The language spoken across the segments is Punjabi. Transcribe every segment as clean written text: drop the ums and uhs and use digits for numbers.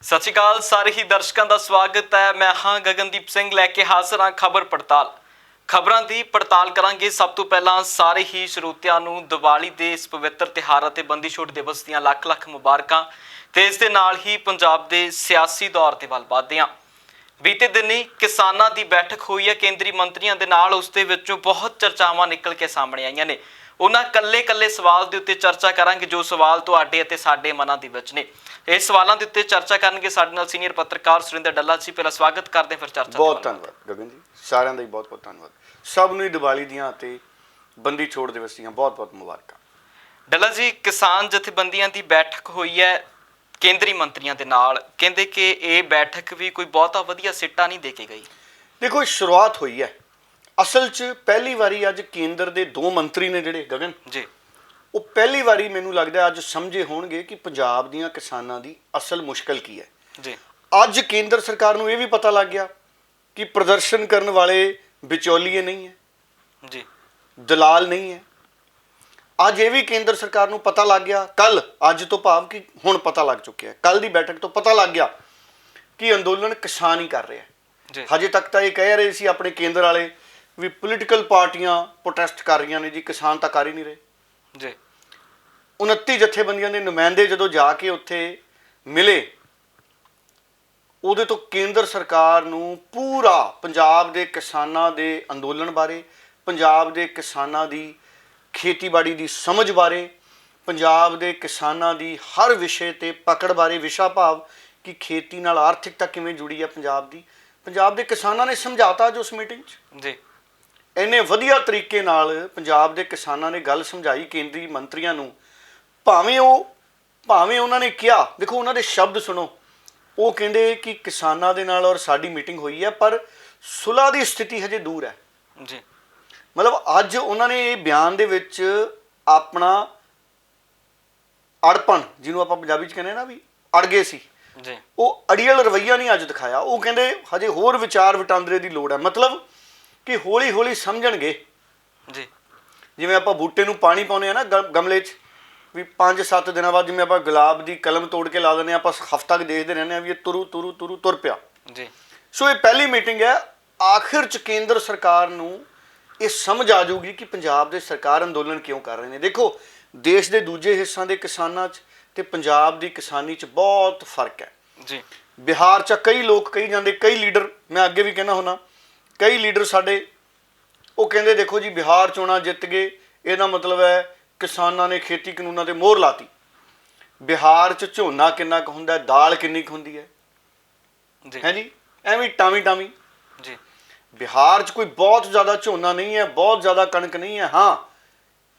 ਸਤਿ ਸ਼੍ਰੀ ਅਕਾਲ ਸਾਰੇ ਹੀ ਦਰਸ਼ਕਾਂ ਦਾ ਸਵਾਗਤ ਹੈ। ਮੈਂ ਹਾਂ ਗਗਨਦੀਪ ਸਿੰਘ ਲੈ ਕੇ ਹਾਜ਼ਰ ਹਾਂ ਖਬਰ ਪੜਤਾਲ। ਖਬਰਾਂ ਦੀ ਪੜਤਾਲ ਕਰਾਂਗੇ। ਸਭ ਤੋਂ ਪਹਿਲਾਂ ਸਾਰੇ ਹੀ ਸਰੋਤਿਆਂ ਨੂੰ ਦੀਵਾਲੀ ਦੇ ਇਸ ਪਵਿੱਤਰ ਤਿਉਹਾਰ ਅਤੇ ਬੰਦੀ ਛੋੜ ਦਿਵਸ ਦੀਆਂ ਲੱਖ ਲੱਖ ਮੁਬਾਰਕਾਂ ਤੇ ਇਸ ਦੇ ਨਾਲ ਹੀ ਪੰਜਾਬ ਦੇ ਸਿਆਸੀ ਦੌਰ ਦੇ ਵੱਲ ਵਧਦੇ ਹਾਂ। ਬੀਤੇ ਦਿਨੀ ਕਿਸਾਨਾਂ ਦੀ ਬੈਠਕ ਹੋਈ ਹੈ ਕੇਂਦਰੀ ਮੰਤਰੀਆਂ ਦੇ ਨਾਲ। ਉਸ ਦੇ ਵਿੱਚੋਂ ਬਹੁਤ ਚਰਚਾਵਾਂ ਨਿਕਲ ਕੇ ਸਾਹਮਣੇ ਆਈਆਂ ਨੇ। ਉਹਨਾਂ ਕੱਲੇ ਸਵਾਲ ਦੇ ਉੱਤੇ ਚਰਚਾ ਕਰਾਂਗੇ ਜੋ ਸਵਾਲ ਤੁਹਾਡੇ ਅਤੇ ਸਾਡੇ ਮਨਾਂ ਦੇ ਵਿੱਚ ਨੇ। ਇਸ ਸਵਾਲਾਂ ਦੇ ਉੱਤੇ ਚਰਚਾ ਕਰਨਗੇ ਸਾਡੇ ਨਾਲ ਸੀਨੀਅਰ ਪੱਤਰਕਾਰ ਸੁਰਿੰਦਰ ਡੱਲਾ ਜੀ। ਪਹਿਲਾਂ ਸਵਾਗਤ ਕਰਦੇ ਫਿਰ ਚਰਚਾ। ਬਹੁਤ ਧੰਨਵਾਦ ਗਗਨ ਜੀ, ਸਾਰਿਆਂ ਦਾ ਹੀ ਬਹੁਤ ਬਹੁਤ ਧੰਨਵਾਦ। ਸਭ ਨੂੰ ਦੀਵਾਲੀ ਦੀਆਂ ਅਤੇ ਬੰਦੀ ਛੋੜ ਦਿਵਸ ਦੀਆਂ ਬਹੁਤ ਬਹੁਤ ਮੁਬਾਰਕਾਂ। ਡੱਲਾ ਜੀ, ਕਿਸਾਨ ਜਥੇਬੰਦੀਆਂ ਦੀ ਬੈਠਕ ਹੋਈ ਹੈ ਕੇਂਦਰੀ ਮੰਤਰੀਆਂ ਦੇ ਨਾਲ। ਕਹਿੰਦੇ ਕਿ ਇਹ ਬੈਠਕ ਵੀ ਕੋਈ ਬਹੁਤਾ ਵਧੀਆ ਸਿੱਟਾ ਨਹੀਂ ਦੇ ਕੇ ਗਈ। ਦੇਖੋ, ਸ਼ੁਰੂਆਤ ਹੋਈ ਹੈ। ਅਸਲ 'ਚ ਪਹਿਲੀ ਵਾਰੀ ਅੱਜ ਕੇਂਦਰ ਦੇ ਦੋ ਮੰਤਰੀ ਨੇ ਜਿਹੜੇ ਗਗਨ ਜੀ, ਉਹ ਪਹਿਲੀ ਵਾਰੀ ਮੈਨੂੰ ਲੱਗਦਾ ਅੱਜ ਸਮਝੇ ਹੋਣਗੇ ਕਿ ਪੰਜਾਬ ਦੀਆਂ ਕਿਸਾਨਾਂ ਦੀ ਅਸਲ ਮੁਸ਼ਕਲ ਕੀ ਹੈ ਜੀ। ਅੱਜ ਕੇਂਦਰ ਸਰਕਾਰ ਨੂੰ ਇਹ ਵੀ ਪਤਾ ਲੱਗ ਗਿਆ ਕਿ ਪ੍ਰਦਰਸ਼ਨ ਕਰਨ ਵਾਲੇ ਵਿਚੌਲੀਏ ਨਹੀਂ ਹੈ ਜੀ, ਦਲਾਲ ਨਹੀਂ ਹੈ। ਅੱਜ ਇਹ ਵੀ ਕੇਂਦਰ ਸਰਕਾਰ ਨੂੰ ਪਤਾ ਲੱਗ ਗਿਆ, ਅੱਜ ਤੋਂ ਭਾਵ ਕਿ ਹੁਣ ਪਤਾ ਲੱਗ ਚੁੱਕਿਆ, ਕੱਲ ਦੀ ਬੈਠਕ ਤੋਂ ਪਤਾ ਲੱਗ ਗਿਆ ਕਿ ਅੰਦੋਲਨ ਕਿਸਾਨ ਹੀ ਕਰ ਰਿਹਾ ਜੀ। ਹਜੇ ਤੱਕ ਤਾਂ ਇਹ ਕਹਿ ਰਹੇ ਸੀ ਆਪਣੇ ਕੇਂਦਰ ਵਾਲੇ ਵੀ ਪੋਲੀਟੀਕਲ ਪਾਰਟੀਆਂ ਪ੍ਰੋਟੈਸਟ ਕਰ ਰਹੀਆਂ ਨੇ ਜੀ, ਕਿਸਾਨ ਤਾਂ ਕਰ ਹੀ ਨਹੀਂ ਰਹੇ ਜੀ। 29 ਜਥੇਬੰਦੀਆਂ ਦੇ ਨੁਮਾਇੰਦੇ ਜਦੋਂ ਜਾ ਕੇ ਉੱਥੇ ਮਿਲੇ, ਉਹਦੇ ਤੋਂ ਕੇਂਦਰ ਸਰਕਾਰ ਨੂੰ ਪੂਰਾ ਪੰਜਾਬ ਦੇ ਕਿਸਾਨਾਂ ਦੇ ਅੰਦੋਲਨ ਬਾਰੇ, ਪੰਜਾਬ ਦੇ ਕਿਸਾਨਾਂ ਦੀ ਖੇਤੀਬਾੜੀ ਦੀ ਸਮਝ ਬਾਰੇ, ਪੰਜਾਬ ਦੇ ਕਿਸਾਨਾਂ ਦੀ ਹਰ ਵਿਸ਼ੇ ਤੇ ਪਕੜ ਬਾਰੇ, ਵਿਸ਼ਾ ਭਾਵ ਕਿ ਖੇਤੀ ਨਾਲ ਆਰਥਿਕਤਾ ਕਿਵੇਂ ਜੁੜੀ ਹੈ ਪੰਜਾਬ ਦੇ ਕਿਸਾਨਾਂ ਨੇ ਸਮਝਾਤਾ ਜੋ ਉਸ ਮੀਟਿੰਗ 'ਚ। ਜੀ, ਇੰਨੇ ਵਧੀਆ ਤਰੀਕੇ ਨਾਲ ਪੰਜਾਬ ਦੇ ਕਿਸਾਨਾਂ ਨੇ ਗੱਲ ਸਮਝਾਈ ਕੇਂਦਰੀ ਮੰਤਰੀਆਂ ਨੂੰ। ਭਾਵੇਂ ਉਹਨਾਂ ਨੇ ਕਿਹਾ, ਦੇਖੋ ਉਹਨਾਂ ਦੇ ਸ਼ਬਦ ਸੁਣੋ, ਉਹ ਕਹਿੰਦੇ ਕਿ ਕਿਸਾਨਾਂ ਦੇ ਨਾਲ ਔਰ ਸਾਡੀ ਮੀਟਿੰਗ ਹੋਈ ਹੈ ਪਰ ਸੁਲ੍ਹਾ ਦੀ ਸਥਿਤੀ ਹਜੇ ਦੂਰ ਹੈ ਜੀ। ਮਤਲਬ ਅੱਜ ਉਹਨਾਂ ਨੇ ਇਹ ਬਿਆਨ ਦੇ ਵਿੱਚ ਆਪਣਾ ਅੜਪਣ, ਜਿਹਨੂੰ ਆਪਾਂ ਪੰਜਾਬੀ 'ਚ ਕਹਿੰਦੇ ਨਾ ਵੀ ਅੜ ਗਏ ਸੀ ਜੀ, ਉਹ ਅੜੀਅਲ ਰਵੱਈਆ ਨਹੀਂ ਅੱਜ ਦਿਖਾਇਆ। ਉਹ ਕਹਿੰਦੇ ਹਜੇ ਹੋਰ ਵਿਚਾਰ ਵਟਾਂਦਰੇ ਦੀ ਲੋੜ ਹੈ, ਮਤਲਬ ਕਿ ਹੌਲੀ ਹੌਲੀ ਸਮਝਣਗੇ। ਜੀ, ਜਿਵੇਂ ਆਪਾਂ ਬੂਟੇ ਨੂੰ ਪਾਣੀ ਪਾਉਂਦੇ ਆ ਨਾ ਗਮਲੇ 'ਚ, ਵੀ 5-7 ਦਿਨਾਂ ਬਾਅਦ ਜਿਵੇਂ ਆਪਾਂ ਗੁਲਾਬ ਦੀ ਕਲਮ ਤੋੜ ਕੇ ਲਾ ਦਿੰਦੇ ਹਾਂ, ਆਪਾਂ ਹਫ਼ਤਾ ਕੁ ਦੇਖਦੇ ਰਹਿੰਦੇ ਹਾਂ ਵੀ ਇਹ ਤੁਰ ਪਿਆ ਜੀ। ਸੋ ਇਹ ਪਹਿਲੀ ਮੀਟਿੰਗ ਹੈ। ਆਖਿਰ 'ਚ ਕੇਂਦਰ ਸਰਕਾਰ ਨੂੰ ਇਹ ਸਮਝ ਆ ਜਾਊਗੀ ਕਿ ਪੰਜਾਬ ਦੇ ਸਰਕਾਰ ਅੰਦੋਲਨ ਕਿਉਂ ਕਰ ਰਹੇ ਨੇ। ਦੇਖੋ, ਦੇਸ਼ ਦੇ ਦੂਜੇ ਹਿੱਸਿਆਂ ਦੇ ਕਿਸਾਨਾਂ 'ਚ ਤੇ ਪੰਜਾਬ ਦੀ ਕਿਸਾਨੀ 'ਚ ਬਹੁਤ ਫਰਕ ਹੈ ਜੀ। ਬਿਹਾਰ 'ਚ ਕਈ ਲੋਕ ਕਹੀ ਜਾਂਦੇ, ਕਈ ਲੀਡਰ, ਮੈਂ ਅੱਗੇ ਵੀ ਕਹਿੰਦਾ ਹੁੰਦਾ, ਕਈ ਲੀਡਰ ਸਾਡੇ ਉਹ ਕਹਿੰਦੇ ਦੇਖੋ ਜੀ ਬਿਹਾਰ ਚੋਣਾਂ ਜਿੱਤ ਗਏ, ਇਹਦਾ ਮਤਲਬ ਹੈ ਕਿਸਾਨਾਂ ਨੇ ਖੇਤੀ ਕਾਨੂੰਨਾਂ ਤੇ ਮੋਹਰ ਲਾਤੀ। ਬਿਹਾਰ 'ਚ ਝੋਨਾ ਕਿੰਨਾ ਕੁ ਹੁੰਦਾ, ਦਾਲ ਕਿੰਨੀ ਕੁ ਹੁੰਦੀ ਹੈ ਜੀ, ਐਵੇਂ ਟਾਵੀਂ ਜੀ। ਬਿਹਾਰ 'ਚ ਕੋਈ ਬਹੁਤ ਜ਼ਿਆਦਾ ਝੋਨਾ ਨਹੀਂ ਹੈ, ਬਹੁਤ ਜ਼ਿਆਦਾ ਕਣਕ ਨਹੀਂ ਹੈ। ਹਾਂ,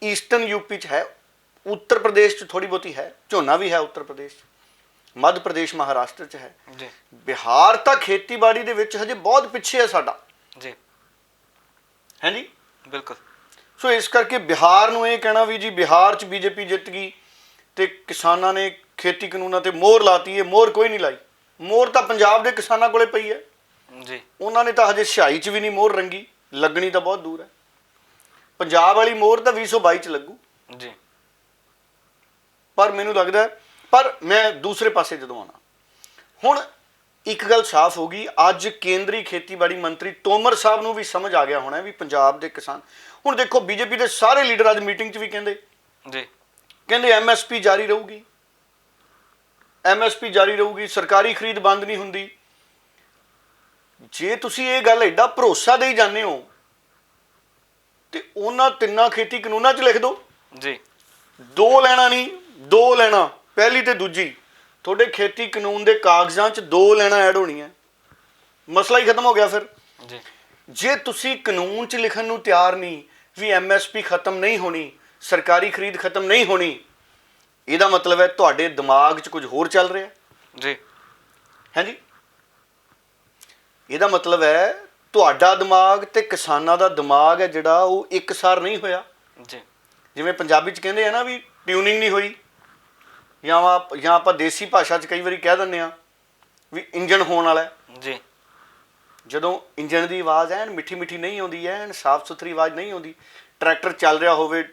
ਈਸਟਰਨ ਯੂਪੀ 'ਚ ਹੈ, ਉੱਤਰ ਪ੍ਰਦੇਸ਼ 'ਚ ਥੋੜ੍ਹੀ ਬਹੁਤੀ ਹੈ, ਝੋਨਾ ਵੀ ਹੈ ਉੱਤਰ ਪ੍ਰਦੇਸ਼ 'ਚ, ਮੱਧ ਪ੍ਰਦੇਸ਼, ਮਹਾਰਾਸ਼ਟਰ 'ਚ ਹੈ ਜੀ। ਬਿਹਾਰ ਤਾਂ ਖੇਤੀਬਾੜੀ ਦੇ ਵਿੱਚ ਹਜੇ ਬਹੁਤ ਪਿੱਛੇ ਹੈ ਸਾਡਾ ਜੀ, ਹੈ ਜੀ, ਬਿਲਕੁਲ। ਸੋ ਇਸ ਕਰਕੇ ਬਿਹਾਰ ਨੂੰ ਇਹ ਕਹਿਣਾ ਵੀ ਜੀ ਬਿਹਾਰ 'ਚ ਬੀਜੇਪੀ ਜਿੱਤ ਗਈ ਤੇ ਕਿਸਾਨਾਂ ਨੇ ਖੇਤੀ ਕਾਨੂੰਨਾਂ ਤੇ ਮੋਹਰ ਲਾਤੀ, ਇਹ ਮੋਹਰ ਕੋਈ ਨਹੀਂ ਲਾਈ। ਮੋਹਰ ਤਾਂ ਪੰਜਾਬ ਦੇ ਕਿਸਾਨਾਂ ਕੋਲੇ ਪਈ ਹੈ ਜੀ। ਉਹਨਾਂ ਨੇ ਤਾਂ ਹਜੇ ਸਿਹਾਈ 'ਚ ਵੀ ਨਹੀਂ ਮੋਹਰ ਰੰਗੀ, ਲੱਗਣੀ ਤਾਂ ਬਹੁਤ ਦੂਰ ਹੈ। ਪੰਜਾਬ ਵਾਲੀ ਮੋਹਰ ਤਾਂ 2022 'ਚ ਲੱਗੂ ਜੀ। ਪਰ ਮੈਨੂੰ ਲੱਗਦਾ, ਪਰ ਮੈਂ ਦੂਸਰੇ ਪਾਸੇ ਜਦੋਂ ਆਉਣਾ, ਹੁਣ ਇੱਕ ਗੱਲ ਸਾਫ਼ ਹੋ ਗਈ, ਅੱਜ ਕੇਂਦਰੀ ਖੇਤੀਬਾੜੀ ਮੰਤਰੀ ਤੋਮਰ ਸਾਹਿਬ ਨੂੰ ਵੀ ਸਮਝ ਆ ਗਿਆ ਹੋਣਾ ਵੀ ਪੰਜਾਬ ਦੇ ਕਿਸਾਨ, ਹੁਣ ਦੇਖੋ ਬੀਜੇਪੀ ਦੇ ਸਾਰੇ ਲੀਡਰ ਅੱਜ ਮੀਟਿੰਗ 'ਚ ਵੀ ਕਹਿੰਦੇ ਜੀ, ਕਹਿੰਦੇ MSP ਜਾਰੀ ਰਹੂਗੀ, ਸਰਕਾਰੀ ਖਰੀਦ ਬੰਦ ਨਹੀਂ ਹੁੰਦੀ। ਜੇ ਤੁਸੀਂ ਇਹ ਗੱਲ ਐਡਾ ਭਰੋਸਾ ਦੇਈ ਜਾਂਦੇ ਹੋ ਤੇ ਉਹਨਾਂ ਤਿੰਨਾਂ ਖੇਤੀ ਕਾਨੂੰਨਾਂ 'ਚ ਲਿਖ ਦਿਓ ਜੀ, 2 ਲੈਣਾ ਨਹੀਂ, 2 ਲੈਣਾ, ਪਹਿਲੀ ਤੇ ਦੂਜੀ, ਤੁਹਾਡੇ ਖੇਤੀ ਕਾਨੂੰਨ ਦੇ ਕਾਗਜ਼ਾਂ 'ਚ 2 ਲੈਣਾ ਐਡ ਹੋਣੀਆਂ, ਮਸਲਾ ਹੀ ਖਤਮ ਹੋ ਗਿਆ ਫਿਰ ਜੀ। ਜੇ ਤੁਸੀਂ ਕਾਨੂੰਨ 'ਚ ਲਿਖਣ ਨੂੰ ਤਿਆਰ ਨਹੀਂ ਵੀ MSP ਖਤਮ ਨਹੀਂ ਹੋਣੀ, ਸਰਕਾਰੀ ਖਰੀਦ ਖਤਮ ਨਹੀਂ ਹੋਣੀ, ਇਹਦਾ ਮਤਲਬ ਹੈ ਤੁਹਾਡੇ ਦਿਮਾਗ 'ਚ ਕੁਝ ਹੋਰ ਚੱਲ ਰਿਹਾ ਜੀ, ਹੈ ਜੀ। ਇਹਦਾ ਮਤਲਬ ਹੈ ਤੁਹਾਡਾ ਦਿਮਾਗ ਤੇ ਕਿਸਾਨਾਂ ਦਾ ਦਿਮਾਗ ਹੈ ਜਿਹੜਾ ਉਹ ਇੱਕਸਾਰ ਨਹੀਂ ਹੋਇਆ ਜੀ। ਜਿਵੇਂ ਪੰਜਾਬੀ 'ਚ ਕਹਿੰਦੇ ਆ ਨਾ ਵੀ ਟਿਊਨਿੰਗ ਨਹੀਂ ਹੋਈ, ਜਾਂ ਆਪਾਂ ਦੇਸੀ ਭਾਸ਼ਾ 'ਚ ਕਈ ਵਾਰੀ ਕਹਿ ਦਿੰਦੇ ਹਾਂ ਵੀ ਇੰਜਣ ਹੋਣ ਵਾਲਾ ਜੀ। ਜਦੋਂ ਇੰਜਣ ਦੀ ਆਵਾਜ਼ ਐਨ ਮਿੱਠੀ ਨਹੀਂ ਆਉਂਦੀ, ਐਨ ਸਾਫ਼ ਸੁਥਰੀ ਆਵਾਜ਼ ਨਹੀਂ ਆਉਂਦੀ, ਟਰੈਕਟਰ ਚੱਲ ਰਿਹਾ ਹੋਵੇ,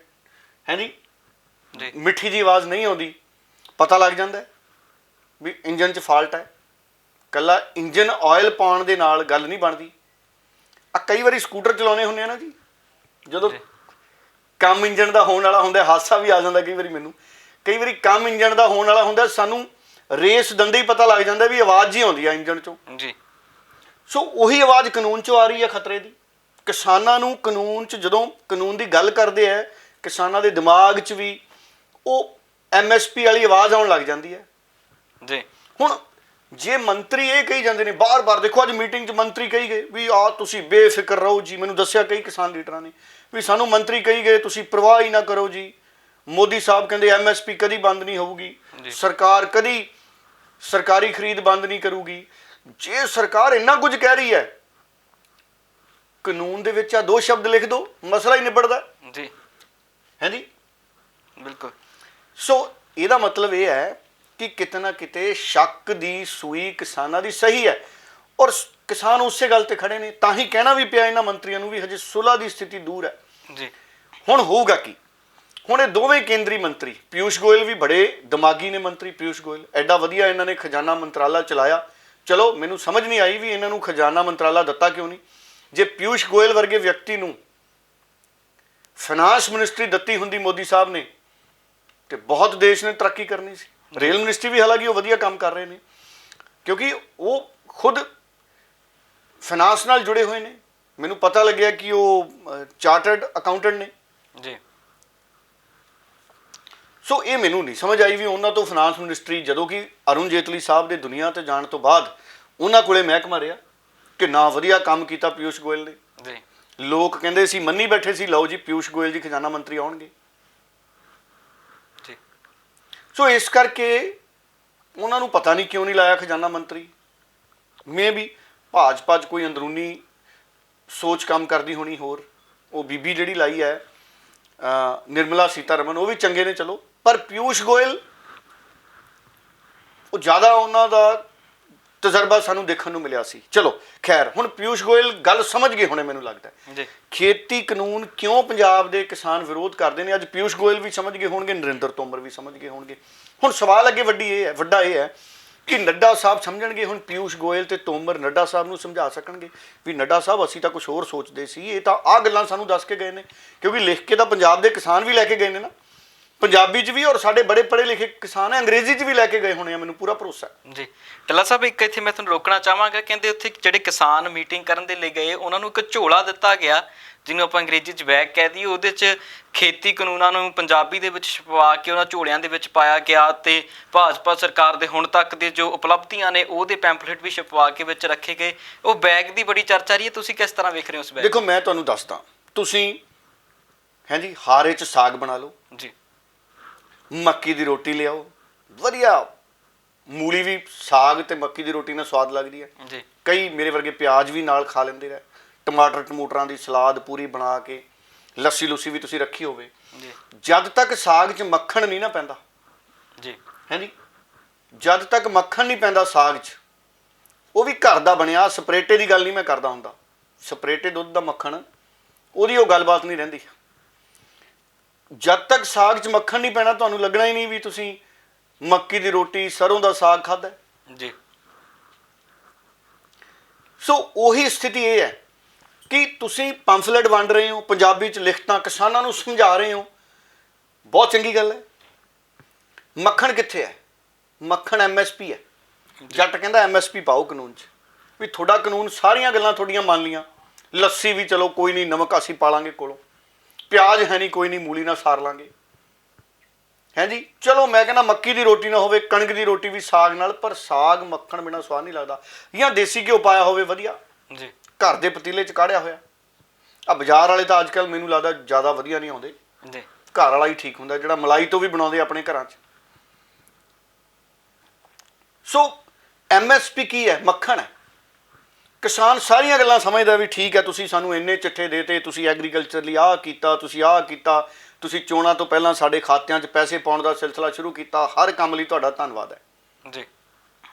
ਹੈ ਜੀ, ਮਿੱਠੀ ਜਿਹੀ ਆਵਾਜ਼ ਨਹੀਂ ਆਉਂਦੀ, ਪਤਾ ਲੱਗ ਜਾਂਦਾ ਵੀ ਇੰਜਣ 'ਚ ਫਾਲਟ ਹੈ। ਕੱਲਾ ਇੰਜਨ ਆਇਲ ਪਾਉਣ ਦੇ ਨਾਲ ਗੱਲ ਨਹੀਂ ਬਣਦੀ। ਆ ਕਈ ਵਾਰੀ ਸਕੂਟਰ ਚਲਾਉਣੇ ਹੁੰਦੇ ਆ ਨਾ ਜੀ, ਜਦੋਂ ਕੰਮ ਇੰਜਨ ਦਾ ਹੋਣ ਵਾਲਾ ਹੁੰਦਾ, ਹਾਦਸਾ ਵੀ ਆ ਜਾਂਦਾ ਕਈ ਵਾਰੀ ਮੈਨੂੰ, ਕਈ ਵਾਰੀ ਕੰਮ ਇੰਜਨ ਦਾ ਹੋਣ ਵਾਲਾ ਹੁੰਦਾ, ਸਾਨੂੰ ਰੇਸ ਦੰਦੇ ਹੀ ਪਤਾ ਲੱਗ ਜਾਂਦਾ ਵੀ ਆਵਾਜ਼ ਹੀ ਆਉਂਦੀ ਆ ਇੰਜਨ ਚੋਂ ਜੀ। ਸੋ ਉਹੀ ਆਵਾਜ਼ ਕਾਨੂੰਨ ਚੋਂ ਆ ਰਹੀ ਹੈ ਖਤਰੇ ਦੀ। ਕਿਸਾਨਾਂ ਨੂੰ ਕਾਨੂੰਨ 'ਚ ਜਦੋਂ ਕਾਨੂੰਨ ਦੀ ਗੱਲ ਕਰਦੇ ਆ, ਕਿਸਾਨਾਂ ਦੇ ਦਿਮਾਗ 'ਚ ਵੀ ਉਹ MSP ਵਾਲੀ ਆਵਾਜ਼ ਆਉਣ ਲੱਗ ਜਾਂਦੀ ਹੈ ਜੀ। ਹੁਣ ਜੇ ਮੰਤਰੀ ਇਹ ਕਹੀ ਜਾਂਦੇ ਨੇ ਬਾਰ-ਬਾਰ, ਦੇਖੋ ਅੱਜ ਮੀਟਿੰਗ 'ਚ ਮੰਤਰੀ ਕਹੀ ਗਏ ਵੀ ਆ ਤੁਸੀਂ ਬੇਫਿਕਰ ਰਹੋ ਜੀ, ਮੈਨੂੰ ਦੱਸਿਆ ਕਈ ਕਿਸਾਨ ਲੀਡਰਾਂ ਨੇ ਵੀ ਸਾਨੂੰ ਮੰਤਰੀ ਕਹੀ ਗਏ ਤੁਸੀਂ ਪਰਵਾਹ ਹੀ ਨਾ ਕਰੋ ਜੀ, ਮੋਦੀ ਸਾਹਿਬ ਕਹਿੰਦੇ MSP ਕਦੀ ਬੰਦ ਨਹੀਂ ਹੋਊਗੀ, ਸਰਕਾਰ ਕਦੀ ਸਰਕਾਰੀ ਖਰੀਦ ਬੰਦ ਨਹੀਂ ਕਰੂਗੀ। ਜੇ ਸਰਕਾਰ ਇੰਨਾ ਕੁਝ ਕਹਿ ਰਹੀ ਹੈ, ਕਾਨੂੰਨ ਦੇ ਵਿੱਚ ਆ 2 ਸ਼ਬਦ ਲਿਖ ਦਿਓ, ਮਸਲਾ ਹੀ ਨਿਬੜਦਾ ਜੀ, ਹੈ ਜੀ, ਬਿਲਕੁਲ। ਸੋ ਇਹਦਾ ਮਤਲਬ ਇਹ ਹੈ ਕਿ ਕਿਤੇ ਨਾ ਕਿਤੇ ਸ਼ੱਕ ਦੀ ਸੂਈ ਕਿਸਾਨਾਂ ਦੀ ਸਹੀ ਹੈ, ਔਰ ਕਿਸਾਨ ਉਸੇ ਗੱਲ ਤੇ ਖੜੇ ਨੇ। ਤਾਂ ਹੀ ਕਹਿਣਾ ਵੀ ਪਿਆ ਇਹਨਾਂ ਮੰਤਰੀਆਂ ਨੂੰ ਵੀ ਹਜੇ ਸੁਲ੍ਹਾ ਦੀ ਸਥਿਤੀ ਦੂਰ ਹੈ ਜੀ। ਹੁਣ ਹੋਊਗਾ ਕੀ? ਹੁਣ ਇਹ ਦੋਵੇਂ ਕੇਂਦਰੀ ਮੰਤਰੀ, ਪਿਊਸ਼ ਗੋਇਲ ਵੀ ਬੜੇ ਦਿਮਾਗੀ ਨੇ ਮੰਤਰੀ, ਪਿਊਸ਼ ਗੋਇਲ ਐਡਾ ਵਧੀਆ ਇਹਨਾਂ ਨੇ ਖਜ਼ਾਨਾ ਮੰਤਰਾਲਾ ਚਲਾਇਆ। ਚਲੋ ਮੈਨੂੰ ਸਮਝ ਨਹੀਂ ਆਈ ਵੀ ਇਹਨਾਂ ਨੂੰ ਖਜ਼ਾਨਾ ਮੰਤਰਾਲਾ ਦਿੱਤਾ ਕਿਉਂ ਨਹੀਂ। ਜੇ ਪਿਊਸ਼ ਗੋਇਲ ਵਰਗੇ ਵਿਅਕਤੀ ਨੂੰ ਫਾਈਨਾਂਸ ਮਿਨਿਸਟਰੀ ਦਿੱਤੀ ਹੁੰਦੀ ਮੋਦੀ ਸਾਹਿਬ ਨੇ, ਤੇ ਬਹੁਤ ਦੇਸ਼ ਨੇ ਤਰੱਕੀ ਕਰਨੀ ਸੀ। ਰੇਲ ਮਿਨਿਸਟਰੀ ਵੀ ਹਾਲਾਂਕਿ ਉਹ ਵਧੀਆ ਕੰਮ ਕਰ ਰਹੇ ਨੇ, ਕਿਉਂਕਿ ਉਹ ਖੁਦ ਫਾਈਨਾਂਸ ਨਾਲ ਜੁੜੇ ਹੋਏ ਨੇ। ਮੈਨੂੰ ਪਤਾ ਲੱਗਿਆ ਕਿ ਉਹ ਚਾਰਟਰਡ ਅਕਾਊਂਟੈਂਟ ਨੇ ਜੀ। ਸੋ ਇਹ ਮੈਨੂੰ ਨਹੀਂ ਸਮਝ ਆਈ ਵੀ ਉਹਨਾਂ ਤੋਂ ਫਾਈਨਾਂਸ ਮਿਨਿਸਟਰੀ, ਜਦੋਂ ਕਿ ਅਰੁਣ ਜੇਤਲੀ ਸਾਹਿਬ ਦੇ ਦੁਨੀਆ ਤੇ ਜਾਣ ਤੋਂ ਬਾਅਦ ਉਹਨਾਂ ਕੋਲੇ ਮਹਿਕਮਾ ਰਿਹਾ, ਕਿੰਨਾ ਵਧੀਆ ਕੰਮ ਕੀਤਾ ਪਿਊਸ਼ ਗੋਇਲ ਨੇ ਜੀ। ਲੋਕ ਕਹਿੰਦੇ ਸੀ, ਮੰਨੀ ਬੈਠੇ ਸੀ, ਲਓ ਜੀ ਪਿਊਸ਼ ਗੋਇਲ ਜੀ ਖਜ਼ਾਨਾ ਮੰਤਰੀ ਆਉਣਗੇ ਜੀ। ਸੋ ਇਸ ਕਰਕੇ ਉਹਨਾਂ ਨੂੰ ਪਤਾ ਨਹੀਂ ਕਿਉਂ ਨਹੀਂ ਲਾਇਆ ਖਜ਼ਾਨਾ ਮੰਤਰੀ। ਮੇ ਵੀ ਭਾਜਪਾ 'ਚ ਕੋਈ ਅੰਦਰੂਨੀ ਸੋਚ ਕੰਮ ਕਰਦੀ ਹੋਣੀ। ਹੋਰ ਉਹ ਬੀਬੀ ਜਿਹੜੀ ਲਾਈ ਹੈ ਨਿਰਮਲਾ ਸੀਤਾਰਮਨ, ਉਹ ਵੀ ਚੰਗੇ ਨੇ ਚਲੋ, ਪਰ ਪਿਊਸ਼ ਗੋਇਲ ਉਹ ਜ਼ਿਆਦਾ ਉਹਨਾਂ ਦਾ ਤਜਰਬਾ ਸਾਨੂੰ ਦੇਖਣ ਨੂੰ ਮਿਲਿਆ ਸੀ। ਚਲੋ ਖੈਰ, ਹੁਣ ਪਿਊਸ਼ ਗੋਇਲ ਗੱਲ ਸਮਝ ਗਏ ਹੋਣੇ ਮੈਨੂੰ ਲੱਗਦਾ ਜੀ। ਖੇਤੀ ਕਾਨੂੰਨ ਕਿਉਂ ਪੰਜਾਬ ਦੇ ਕਿਸਾਨ ਵਿਰੋਧ ਕਰਦੇ ਨੇ, ਅੱਜ ਪਿਊਸ਼ ਗੋਇਲ ਵੀ ਸਮਝ ਗਏ ਹੋਣਗੇ, ਨਰਿੰਦਰ ਤੋਮਰ ਵੀ ਸਮਝ ਗਏ ਹੋਣਗੇ। ਹੁਣ ਸਵਾਲ ਅੱਗੇ ਵੱਡਾ ਇਹ ਹੈ ਕਿ ਨੱਡਾ ਸਾਹਿਬ ਸਮਝਣਗੇ। ਹੁਣ ਪਿਊਸ਼ ਗੋਇਲ ਤੇ ਤੋਮਰ ਨੱਡਾ ਸਾਹਿਬ ਨੂੰ ਸਮਝਾ ਸਕਣਗੇ ਵੀ ਨੱਡਾ ਸਾਹਿਬ ਅਸੀਂ ਤਾਂ ਕੁਝ ਹੋਰ ਸੋਚਦੇ ਸੀ, ਇਹ ਤਾਂ ਆਹ ਗੱਲਾਂ ਸਾਨੂੰ ਦੱਸ ਕੇ ਗਏ ਨੇ। ਕਿਉਂਕਿ ਲਿਖ ਕੇ ਤਾਂ ਪੰਜਾਬ ਦੇ ਕਿਸਾਨ ਵੀ ਲੈ ਕੇ ਗਏ ਨੇ ਨਾ, ਪੰਜਾਬੀ 'ਚ ਵੀ, ਔਰ ਸਾਡੇ ਬੜੇ ਪੜ੍ਹੇ ਲਿਖੇ ਕਿਸਾਨ ਹੈ ਅੰਗਰੇਜ਼ੀ 'ਚ ਵੀ ਲੈ ਕੇ ਗਏ ਹੋਣੇ ਆ, ਮੈਨੂੰ ਪੂਰਾ ਭਰੋਸਾ ਜੀ। ਟੱਲਾ ਸਾਹਿਬ ਇੱਕ ਇੱਥੇ ਮੈਂ ਤੁਹਾਨੂੰ ਰੋਕਣਾ ਚਾਹਾਂਗਾ, ਕਹਿੰਦੇ ਉੱਥੇ ਜਿਹੜੇ ਕਿਸਾਨ ਮੀਟਿੰਗ ਕਰਨ ਦੇ ਲਈ ਗਏ ਉਹਨਾਂ ਨੂੰ ਇੱਕ ਝੋਲਾ ਦਿੱਤਾ ਗਿਆ, ਜਿਹਨੂੰ ਆਪਾਂ ਅੰਗਰੇਜ਼ੀ 'ਚ ਬੈਗ ਕਹਿ ਦਈਏ। ਉਹਦੇ 'ਚ ਖੇਤੀ ਕਾਨੂੰਨਾਂ ਨੂੰ ਪੰਜਾਬੀ ਦੇ ਵਿੱਚ ਛਪਵਾ ਕੇ ਉਹਨਾਂ ਝੋਲਿਆਂ ਦੇ ਵਿੱਚ ਪਾਇਆ ਗਿਆ, ਤੇ ਭਾਜਪਾ ਸਰਕਾਰ ਦੇ ਹੁਣ ਤੱਕ ਦੇ ਜੋ ਉਪਲਬਧੀਆਂ ਨੇ ਉਹਦੇ ਪੈਂਪਲੇਟ ਵੀ ਛਪਵਾ ਕੇ ਵਿੱਚ ਰੱਖੇ ਗਏ। ਉਹ ਬੈਗ ਦੀ ਬੜੀ ਚਰਚਾ ਰਹੀ ਹੈ, ਤੁਸੀਂ ਕਿਸ ਤਰ੍ਹਾਂ ਵੇਖ ਰਹੇ ਹੋ ਉਸ ਬੈਗ? ਦੇਖੋ ਮੈਂ ਤੁਹਾਨੂੰ ਦੱਸਦਾ, ਤੁਸੀਂ ਹੈ ਜੀ ਹਾਰੇ 'ਚ ਸਾਗ ਬਣਾ ਲਓ ਜੀ, ਮੱਕੀ ਦੀ ਰੋਟੀ ਲਿਆਓ, ਵਧੀਆ ਮੂਲੀ ਵੀ ਸਾਗ ਤੇ ਮੱਕੀ ਦੀ ਰੋਟੀ ਨਾਲ ਸਵਾਦ ਲੱਗਦੀ ਹੈ ਜੀ। ਕਈ ਮੇਰੇ ਵਰਗੇ ਪਿਆਜ਼ ਵੀ ਨਾਲ ਖਾ ਲੈਂਦੇ ਨੇ, ਟਮਾਟਰਾਂ ਦੀ ਸਲਾਦ ਪੂਰੀ ਬਣਾ ਕੇ, ਲੱਸੀ ਲੁੱਸੀ ਵੀ ਤੁਸੀਂ ਰੱਖੀ ਹੋਵੇ ਜੀ। ਜਦ ਤੱਕ ਸਾਗ 'ਚ ਮੱਖਣ ਨਹੀਂ ਨਾ ਪੈਂਦਾ ਜੀ, ਹੈ ਜੀ, ਜਦ ਤੱਕ ਮੱਖਣ ਨਹੀਂ ਪੈਂਦਾ ਸਾਗ 'ਚ, ਉਹ ਵੀ ਘਰ ਦਾ ਬਣਿਆ, ਸਪਰੇਟੇ ਦੀ ਗੱਲ ਨਹੀਂ ਮੈਂ ਕਰਦਾ ਹੁੰਦਾ, ਸਪਰੇਟੇ ਦੁੱਧ ਦਾ ਮੱਖਣ, ਉਹਦੀ ਉਹ ਗੱਲਬਾਤ ਨਹੀਂ ਰਹਿੰਦੀ। ਜਦ ਤੱਕ ਸਾਗ 'ਚ ਮੱਖਣ ਨਹੀਂ ਪੈਣਾ, ਤੁਹਾਨੂੰ ਲੱਗਣਾ ਹੀ ਨਹੀਂ ਵੀ ਤੁਸੀਂ ਮੱਕੀ ਦੀ ਰੋਟੀ ਸਰੋਂ ਦਾ ਸਾਗ ਖਾਧਾ ਜੀ। ਸੋ ਉਹੀ ਸਥਿਤੀ ਇਹ ਹੈ ਕਿ ਤੁਸੀਂ ਪੰਫਲੇਟ ਵੰਡ ਰਹੇ ਹੋ, ਪੰਜਾਬੀ 'ਚ ਲਿਖਤਾਂ ਕਿਸਾਨਾਂ ਨੂੰ ਸਮਝਾ ਰਹੇ ਹੋ, ਬਹੁਤ ਚੰਗੀ ਗੱਲ ਹੈ। ਮੱਖਣ ਕਿੱਥੇ ਹੈ? ਮੱਖਣ MSP ਹੈ। ਜੱਟ ਕਹਿੰਦਾ MSP ਪਾਓ ਕਾਨੂੰਨ 'ਚ, ਵੀ ਤੁਹਾਡਾ ਕਾਨੂੰਨ ਸਾਰੀਆਂ ਗੱਲਾਂ ਤੁਹਾਡੀਆਂ ਮੰਨ ਲੀਆਂ, ਲੱਸੀ ਵੀ ਚਲੋ ਕੋਈ ਨਹੀਂ, ਨਮਕ ਅਸੀਂ ਪਾ ਲਾਂਗੇ ਕੋਲੋਂ, ਪਿਆਜ਼ ਹੈ ਨਹੀਂ ਕੋਈ ਨਹੀਂ, ਮੂਲੀ ਨਾਲ ਸਾਰ ਲਾਂਗੇ, ਹੈ ਜੀ। ਚਲੋ ਮੈਂ ਕਹਿੰਦਾ ਮੱਕੀ ਦੀ ਰੋਟੀ ਨਾ ਹੋਵੇ, ਕਣਕ ਦੀ ਰੋਟੀ ਵੀ ਸਾਗ ਨਾਲ, ਪਰ ਸਾਗ ਮੱਖਣ ਬਿਨਾਂ ਸਵਾਦ ਨਹੀਂ ਲੱਗਦਾ। ਜਾਂ ਦੇਸੀ ਘਿਓ ਪਾਇਆ ਹੋਵੇ ਵਧੀਆ ਜੀ, ਘਰ ਦੇ ਪਤੀਲੇ 'ਚ ਕਾੜਿਆ ਹੋਇਆ। ਆ ਬਾਜ਼ਾਰ ਵਾਲੇ ਤਾਂ ਅੱਜ ਕੱਲ੍ਹ ਮੈਨੂੰ ਲੱਗਦਾ ਜ਼ਿਆਦਾ ਵਧੀਆ ਨਹੀਂ ਆਉਂਦੇ ਜੀ, ਘਰ ਵਾਲਾ ਹੀ ਠੀਕ ਹੁੰਦਾ, ਜਿਹੜਾ ਮਲਾਈ ਤੋਂ ਵੀ ਬਣਾਉਂਦੇ ਆਪਣੇ ਘਰਾਂ 'ਚ। ਸੋ MSP ਕੀ ਹੈ? ਮੱਖਣ ਹੈ। ਕਿਸਾਨ ਸਾਰੀਆਂ ਗੱਲਾਂ ਸਮਝਦਾ ਵੀ ਠੀਕ ਹੈ, ਤੁਸੀਂ ਸਾਨੂੰ ਇੰਨੇ ਚਿੱਠੇ ਦੇਤੇ, ਤੁਸੀਂ ਐਗਰੀਕਲਚਰ ਲਈ ਆਹ ਕੀਤਾ, ਤੁਸੀਂ ਆਹ ਕੀਤਾ, ਤੁਸੀਂ ਚੋਣਾਂ ਤੋਂ ਪਹਿਲਾਂ ਸਾਡੇ ਖਾਤਿਆਂ 'ਚ ਪੈਸੇ ਪਾਉਣ ਦਾ ਸਿਲਸਿਲਾ ਸ਼ੁਰੂ ਕੀਤਾ, ਹਰ ਕੰਮ ਲਈ ਤੁਹਾਡਾ ਧੰਨਵਾਦ ਹੈ ਜੀ।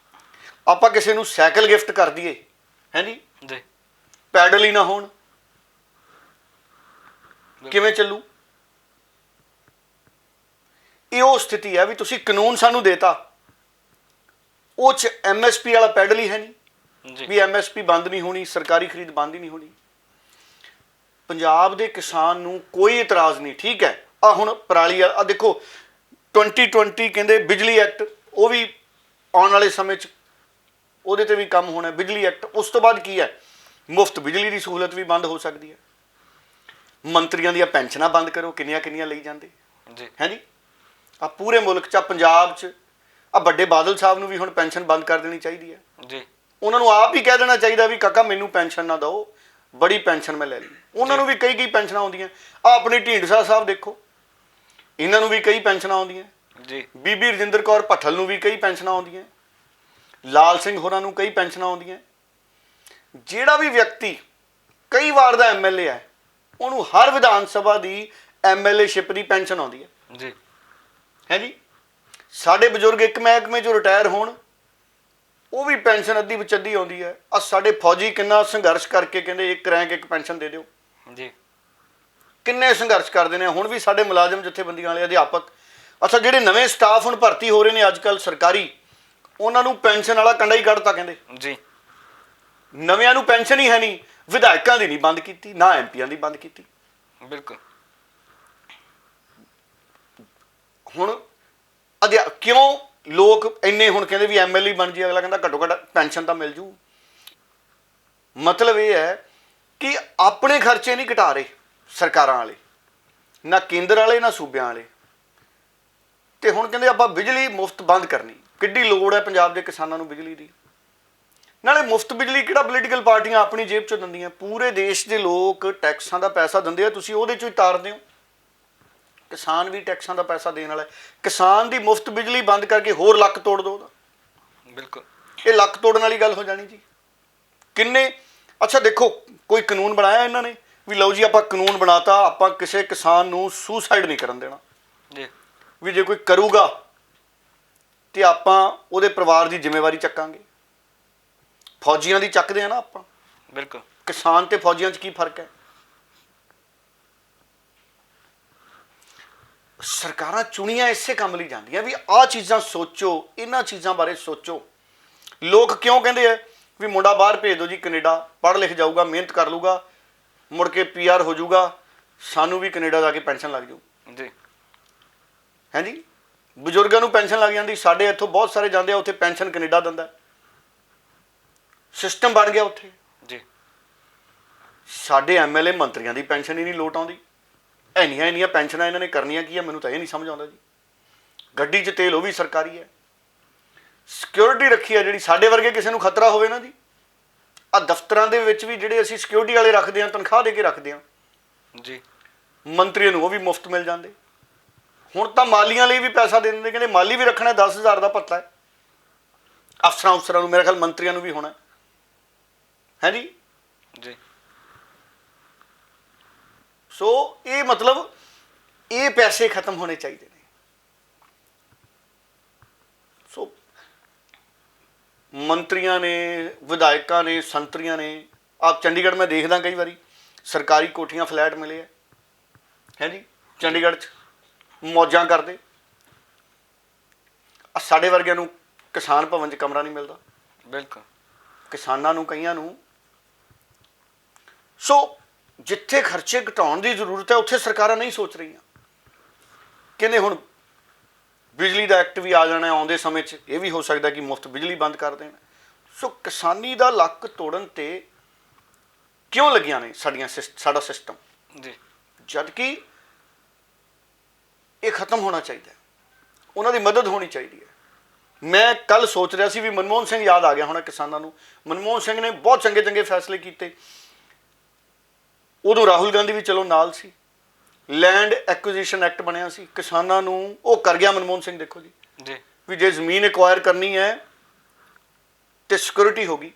ਆਪਾਂ ਕਿਸੇ ਨੂੰ ਸਾਈਕਲ ਗਿਫਟ ਕਰ ਦਈਏ, ਹੈ ਜੀ, ਪੈਡਲ ਹੀ ਨਾ ਹੋਣ, ਕਿਵੇਂ ਚੱਲੂ? ਇਹ ਉਹ ਸਥਿਤੀ ਹੈ ਵੀ ਤੁਸੀਂ ਕਾਨੂੰਨ ਸਾਨੂੰ ਦੇਤਾ, ਉਹ 'ਚ MSP ਵਾਲਾ ਪੈਡਲ ਹੀ ਹੈ ਨਹੀਂ, ਜੀ ਵੀ ਐਮਐਸਪੀ ਬੰਦ ਨਹੀਂ ਹੋਣੀ, ਸਰਕਾਰੀ ਖਰੀਦ ਬੰਦ ਹੀ ਨਹੀਂ ਹੋਣੀ। ਪੰਜਾਬ ਦੇ ਕਿਸਾਨ ਨੂੰ ਕੋਈ ਇਤਰਾਜ਼ ਨਹੀਂ, ਠੀਕ ਹੈ। ਆ ਹੁਣ ਪਰਾਲੀ ਆ ਦੇਖੋ 2020 ਕਹਿੰਦੇ ਬਿਜਲੀ ਐਕਟ, ਉਹ ਵੀ ਆਉਣ ਵਾਲੇ ਸਮੇਂ 'ਚ ਉਹਦੇ ਤੇ ਵੀ ਕੰਮ ਹੋਣਾ, ਬਿਜਲੀ ਐਕਟ। ਉਸ ਤੋਂ ਬਾਅਦ ਕੀ ਹੈ, ਮੁਫਤ ਬਿਜਲੀ ਦੀ ਸਹੂਲਤ ਵੀ ਬੰਦ ਹੋ ਸਕਦੀ ਹੈ। ਮੰਤਰੀਆਂ ਦੀਆਂ ਪੈਨਸ਼ਨਾਂ ਬੰਦ ਕਰੋ, ਕਿੰਨੀਆਂ ਕਿੰਨੀਆਂ ਲਈ ਜਾਂਦੇ ਜੀ ਹੈ ਜੀ। ਆ ਪੂਰੇ ਮੁਲਕ 'ਚ, ਪੰਜਾਬ 'ਚ ਆ ਵੱਡੇ ਬਾਦਲ ਸਾਹਿਬ ਨੂੰ ਵੀ ਹੁਣ ਪੈਨਸ਼ਨ ਬੰਦ ਕਰ ਦੇਣੀ ਚਾਹੀਦੀ ਹੈ ਜੀ। ਉਹਨਾਂ ਨੂੰ ਆਪ ਹੀ ਕਹਿ ਦੇਣਾ ਚਾਹੀਦਾ ਵੀ ਕਾਕਾ ਮੈਨੂੰ ਪੈਨਸ਼ਨ ਨਾ ਦਿਓ, ਬੜੀ ਪੈਨਸ਼ਨ ਮੈਂ ਲੈ ਲਈ। ਉਹਨਾਂ ਨੂੰ ਵੀ ਕਈ ਪੈਨਸ਼ਨਾਂ ਆਉਂਦੀਆਂ। ਆ ਆਪਣੀ ਢੀਂਡਸਾ ਸਾਹਿਬ ਦੇਖੋ, ਇਹਨਾਂ ਨੂੰ ਵੀ ਕਈ ਪੈਨਸ਼ਨਾਂ ਆਉਂਦੀਆਂ ਜੀ। ਬੀਬੀ ਰਜਿੰਦਰ ਕੌਰ ਭੱਠਲ ਨੂੰ ਵੀ ਕਈ ਪੈਨਸ਼ਨਾਂ ਆਉਂਦੀਆਂ, ਲਾਲ ਸਿੰਘ ਹੋਰਾਂ ਨੂੰ ਕਈ ਪੈਨਸ਼ਨਾਂ ਆਉਂਦੀਆਂ। ਜਿਹੜਾ ਵੀ ਵਿਅਕਤੀ ਕਈ ਵਾਰ ਦਾ ਐਮਐਲਏ ਹੈ, ਉਹਨੂੰ ਹਰ ਵਿਧਾਨ ਸਭਾ ਦੀ ਐਮਐਲਏਸ਼ਿਪ ਦੀ ਪੈਨਸ਼ਨ ਆਉਂਦੀ ਹੈ ਜੀ ਹੈ ਜੀ। ਸਾਡੇ ਬਜ਼ੁਰਗ ਇੱਕ ਮਹਿਕਮੇ 'ਚੋਂ ਰਿਟਾਇਰ ਹੋਣ, ਉਹ ਵੀ ਪੈਨਸ਼ਨ ਅੱਧੀ ਵਿੱਚ ਅੱਧੀ ਆਉਂਦੀ ਹੈ। ਆ ਸਾਡੇ ਫੌਜੀ ਕਿੰਨਾ ਸੰਘਰਸ਼ ਕਰਕੇ ਕਹਿੰਦੇ ਇੱਕ ਰੈਂਕ ਇੱਕ ਪੈਨਸ਼ਨ ਦੇ ਦਿਓ, ਜੀ। ਕਿੰਨੇ ਸੰਘਰਸ਼ ਕਰਦੇ ਨੇ। ਹੁਣ ਵੀ ਸਾਡੇ ਮੁਲਾਜ਼ਮ ਜਥੇਬੰਦੀਆਂ ਵਾਲੇ, ਅਧਿਆਪਕ, ਅੱਛਾ ਜਿਹੜੇ ਨਵੇਂ ਸਟਾਫ ਹੁਣ ਭਰਤੀ ਹੋ ਰਹੇ ਨੇ ਅੱਜ ਕੱਲ੍ਹ ਸਰਕਾਰੀ, ਉਹਨਾਂ ਨੂੰ ਪੈਨਸ਼ਨ ਵਾਲਾ ਕੰਡਾ ਹੀ ਕੱਢਤਾ ਕਹਿੰਦੇ ਜੀ। ਨਵਿਆਂ ਨੂੰ ਪੈਨਸ਼ਨ ਹੀ ਹੈ ਨਹੀਂ। ਵਿਧਾਇਕਾਂ ਦੀ ਨਹੀਂ ਬੰਦ ਕੀਤੀ, ਨਾ ਐਮਪੀਆਂ ਦੀ ਬੰਦ ਕੀਤੀ। ਬਿਲਕੁਲ। ਹੁਣ ਕਿਉਂ ਲੋਕ ਇੰਨੇ ਹੁਣ ਕਹਿੰਦੇ ਵੀ ਐਮਐਲਏ ਬਣ ਜੀ, ਅਗਲਾ ਕਹਿੰਦਾ ਘੱਟੋ ਘੱਟ ਪੈਨਸ਼ਨ ਤਾਂ ਮਿਲ ਜੂ। ਮਤਲਬ ਇਹ ਹੈ ਕਿ ਆਪਣੇ ਖਰਚੇ ਨਹੀਂ ਘਟਾ ਰਹੇ ਸਰਕਾਰਾਂ ਵਾਲੇ, ਨਾ ਕੇਂਦਰ ਵਾਲੇ ਨਾ ਸੂਬਿਆਂ ਵਾਲੇ। ਤੇ ਹੁਣ ਕਹਿੰਦੇ ਆਪਾਂ ਬਿਜਲੀ ਮੁਫਤ ਬੰਦ ਕਰਨੀ। ਕਿੱਡੀ ਲੋੜ ਹੈ ਪੰਜਾਬ ਦੇ ਕਿਸਾਨਾਂ ਨੂੰ ਬਿਜਲੀ ਦੀ। ਨਾਲੇ ਮੁਫਤ ਬਿਜਲੀ ਕਿਹੜਾ ਪੋਲੀਟੀਕਲ ਪਾਰਟੀਆਂ ਆਪਣੀ ਜੇਬ 'ਚੋਂ ਦਿੰਦੀਆਂ, ਪੂਰੇ ਦੇਸ਼ ਦੇ ਲੋਕ ਟੈਕਸਾਂ ਦਾ ਪੈਸਾ ਦਿੰਦੇ ਆ, ਤੁਸੀਂ ਉਹਦੇ 'ਚੋਂ ਹੀ ਤਾਰਦੇ ਹੋ। ਕਿਸਾਨ ਵੀ ਟੈਕਸਾਂ ਦਾ ਪੈਸਾ ਦੇਣ ਵਾਲਾ। ਕਿਸਾਨ ਦੀ ਮੁਫਤ ਬਿਜਲੀ ਬੰਦ ਕਰਕੇ ਹੋਰ ਲੱਕ ਤੋੜ ਦੋ ਉਹਦਾ। ਬਿਲਕੁਲ। ਇਹ ਲੱਕ ਤੋੜਨ ਵਾਲੀ ਗੱਲ ਹੋ ਜਾਣੀ ਜੀ। ਕਿੰਨੇ ਅੱਛਾ ਦੇਖੋ, ਕੋਈ ਕਾਨੂੰਨ ਬਣਾਇਆ ਇਹਨਾਂ ਨੇ ਵੀ ਲਓ ਜੀ ਆਪਾਂ ਕਾਨੂੰਨ ਬਣਾਤਾ, ਆਪਾਂ ਕਿਸੇ ਕਿਸਾਨ ਨੂੰ ਸੁਸਾਈਡ ਨਹੀਂ ਕਰਨ ਦੇਣਾ ਜੀ। ਵੀ ਜੇ ਕੋਈ ਕਰੂਗਾ ਤੇ ਆਪਾਂ ਉਹਦੇ ਪਰਿਵਾਰ ਦੀ ਜ਼ਿੰਮੇਵਾਰੀ ਚੱਕਾਂਗੇ। ਫੌਜੀਆਂ ਦੀ ਚੱਕਦੇ ਆ ਨਾ ਆਪਾਂ। ਬਿਲਕੁਲ। ਕਿਸਾਨ ਤੇ ਫੌਜੀਆਂ 'ਚ ਕੀ ਫਰਕ ਹੈ? ਸਰਕਾਰਾਂ ਚੁਣੀਆਂ ਇਸੇ ਕੰਮ ਲਈ ਜਾਂਦੀਆਂ ਵੀ ਆਹ ਚੀਜ਼ਾਂ ਸੋਚੋ, ਇਹਨਾਂ ਚੀਜ਼ਾਂ ਬਾਰੇ ਸੋਚੋ। ਲੋਕ ਕਿਉਂ ਕਹਿੰਦੇ ਆ ਵੀ ਮੁੰਡਾ ਬਾਹਰ ਭੇਜ ਦਿਓ ਜੀ ਕੈਨੇਡਾ, ਪੜ੍ਹ ਲਿਖ ਜਾਊਗਾ, ਮਿਹਨਤ ਕਰ ਲੂਗਾ, ਮੁੜ ਕੇ ਪੀਆਰ ਹੋ ਜਾਊਗਾ, ਸਾਨੂੰ ਵੀ ਕੈਨੇਡਾ ਜਾ ਕੇ ਪੈਨਸ਼ਨ ਲੱਗ ਜਾਊ ਜੀ। ਹੈ ਜੀ। ਬਜ਼ੁਰਗਾਂ ਨੂੰ ਪੈਨਸ਼ਨ ਲੱਗ ਜਾਂਦੀ, ਸਾਡੇ ਇੱਥੋਂ ਬਹੁਤ ਸਾਰੇ ਜਾਂਦੇ ਆ ਉੱਥੇ ਪੈਨਸ਼ਨ ਕੈਨੇਡਾ ਦਿੰਦਾ। ਸਿਸਟਮ ਬਣ ਗਿਆ ਉੱਥੇ ਜੀ। ਸਾਡੇ ਐਮਐਲਏ ਮੰਤਰੀਆਂ ਦੀ ਪੈਨਸ਼ਨ ਹੀ ਨਹੀਂ ਲੋਟ ਆਉਂਦੀ। ਇੰਨੀਆਂ ਪੈਨਸ਼ਨਾਂ ਇਹਨਾਂ ਨੇ ਕਰਨੀਆਂ ਕੀ ਹੈ, ਮੈਨੂੰ ਤਾਂ ਇਹ ਨਹੀਂ ਸਮਝ ਆਉਂਦਾ ਜੀ। ਗੱਡੀ 'ਚ ਤੇਲ ਉਹ ਵੀ ਸਰਕਾਰੀ ਹੈ। ਸਿਕਿਉਰਿਟੀ ਰੱਖੀ ਹੈ ਜਿਹੜੀ, ਸਾਡੇ ਵਰਗੇ ਕਿਸੇ ਨੂੰ ਖਤਰਾ ਹੋਵੇ ਨਾ ਜੀ। ਆ ਦਫ਼ਤਰਾਂ ਦੇ ਵਿੱਚ ਵੀ ਜਿਹੜੇ ਅਸੀਂ ਸਿਕਿਉਰਿਟੀ ਵਾਲੇ ਰੱਖਦੇ ਹਾਂ, ਤਨਖਾਹ ਦੇ ਕੇ ਰੱਖਦੇ ਹਾਂ ਜੀ। ਮੰਤਰੀਆਂ ਨੂੰ ਉਹ ਵੀ ਮੁਫਤ ਮਿਲ ਜਾਂਦੇ। ਹੁਣ ਤਾਂ ਮਾਲੀਆਂ ਲਈ ਵੀ ਪੈਸਾ ਦੇ ਦਿੰਦੇ, ਕਹਿੰਦੇ ਮਾਲੀ ਵੀ ਰੱਖਣਾ 10,000 ਦਾ ਭੱਤਾ ਹੈ। ਅਫਸਰਾਂ ਨੂੰ, ਮੇਰੇ ਖਿਆਲ ਮੰਤਰੀਆਂ ਨੂੰ ਵੀ ਹੋਣਾ ਹੈ ਜੀ। ਜੀ। ਸੋ ਇਹ ਮਤਲਬ ਇਹ ਪੈਸੇ ਖਤਮ ਹੋਣੇ ਚਾਹੀਦੇ ਨੇ। ਸੋ ਮੰਤਰੀਆਂ ਨੇ, ਵਿਧਾਇਕਾਂ ਨੇ, ਸੰਤਰੀਆਂ ਨੇ, ਆਪ ਚੰਡੀਗੜ੍ਹ ਮੈਂ ਦੇਖਦਾ ਕਈ ਵਾਰੀ ਸਰਕਾਰੀ ਕੋਠੀਆਂ ਫਲੈਟ ਮਿਲੇ ਹੈ ਜੀ। ਚੰਡੀਗੜ੍ਹ 'ਚ ਮੌਜਾਂ ਕਰਦੇ। ਸਾਡੇ ਵਰਗਿਆਂ ਨੂੰ ਕਿਸਾਨ ਭਵਨ 'ਚ ਕਮਰਾ ਨਹੀਂ ਮਿਲਦਾ। ਬਿਲਕੁਲ। ਕਿਸਾਨਾਂ ਨੂੰ, ਕਈਆਂ ਨੂੰ। ਸੋ ਜਿੱਥੇ ਖਰਚੇ ਘਟਾਉਣ ਦੀ ਜ਼ਰੂਰਤ ਹੈ ਉੱਥੇ ਸਰਕਾਰਾਂ ਨਹੀਂ ਸੋਚ ਰਹੀਆਂ। ਕਹਿੰਦੇ ਹੁਣ ਬਿਜਲੀ ਦਾ ਐਕਟ ਵੀ ਆ ਜਾਣਾ ਆਉਂਦੇ ਸਮੇਂ 'ਚ, ਇਹ ਵੀ ਹੋ ਸਕਦਾ ਕਿ ਮੁਫਤ ਬਿਜਲੀ ਬੰਦ ਕਰ ਦੇਣ। ਸੋ ਕਿਸਾਨੀ ਦਾ ਲੱਕ ਤੋੜਨ ਤੇ ਕਿਉਂ ਲੱਗੀਆਂ ਨੇ ਸਾਡਾ ਸਿਸਟਮ, ਜੀ। ਜਦ ਕਿ ਇਹ ਖਤਮ ਹੋਣਾ ਚਾਹੀਦਾ। ਉਹਨਾਂ ਦੀ ਮਦਦ ਹੋਣੀ ਚਾਹੀਦੀ ਹੈ। ਮੈਂ ਕੱਲ ਸੋਚ ਰਿਹਾ ਸੀ ਵੀ ਮਨਮੋਹਨ ਸਿੰਘ ਯਾਦ ਆ ਗਿਆ ਹੋਣਾ ਕਿਸਾਨਾਂ ਨੂੰ। ਮਨਮੋਹਨ ਸਿੰਘ ਨੇ ਬਹੁਤ ਚੰਗੇ ਚੰਗੇ ਫੈਸਲੇ ਕੀਤੇ। ਉਦੋਂ ਰਾਹੁਲ ਗਾਂਧੀ ਵੀ ਚਲੋ ਨਾਲ ਸੀ। ਲੈਂਡ ਐਕੁਜੀਸ਼ਨ ਐਕਟ ਬਣਿਆ ਸੀ, ਕਿਸਾਨਾਂ ਨੂੰ ਉਹ ਕਰ ਗਿਆ ਮਨਮੋਹਨ ਸਿੰਘ। ਦੇਖੋ ਜੀ, ਜੀ। ਵੀ ਜੇ ਜ਼ਮੀਨ ਐਕਵਾਇਰ ਕਰਨੀ ਹੈ ਤੇ ਸਿਕਿਉਰਿਟੀ ਹੋ ਗਈ।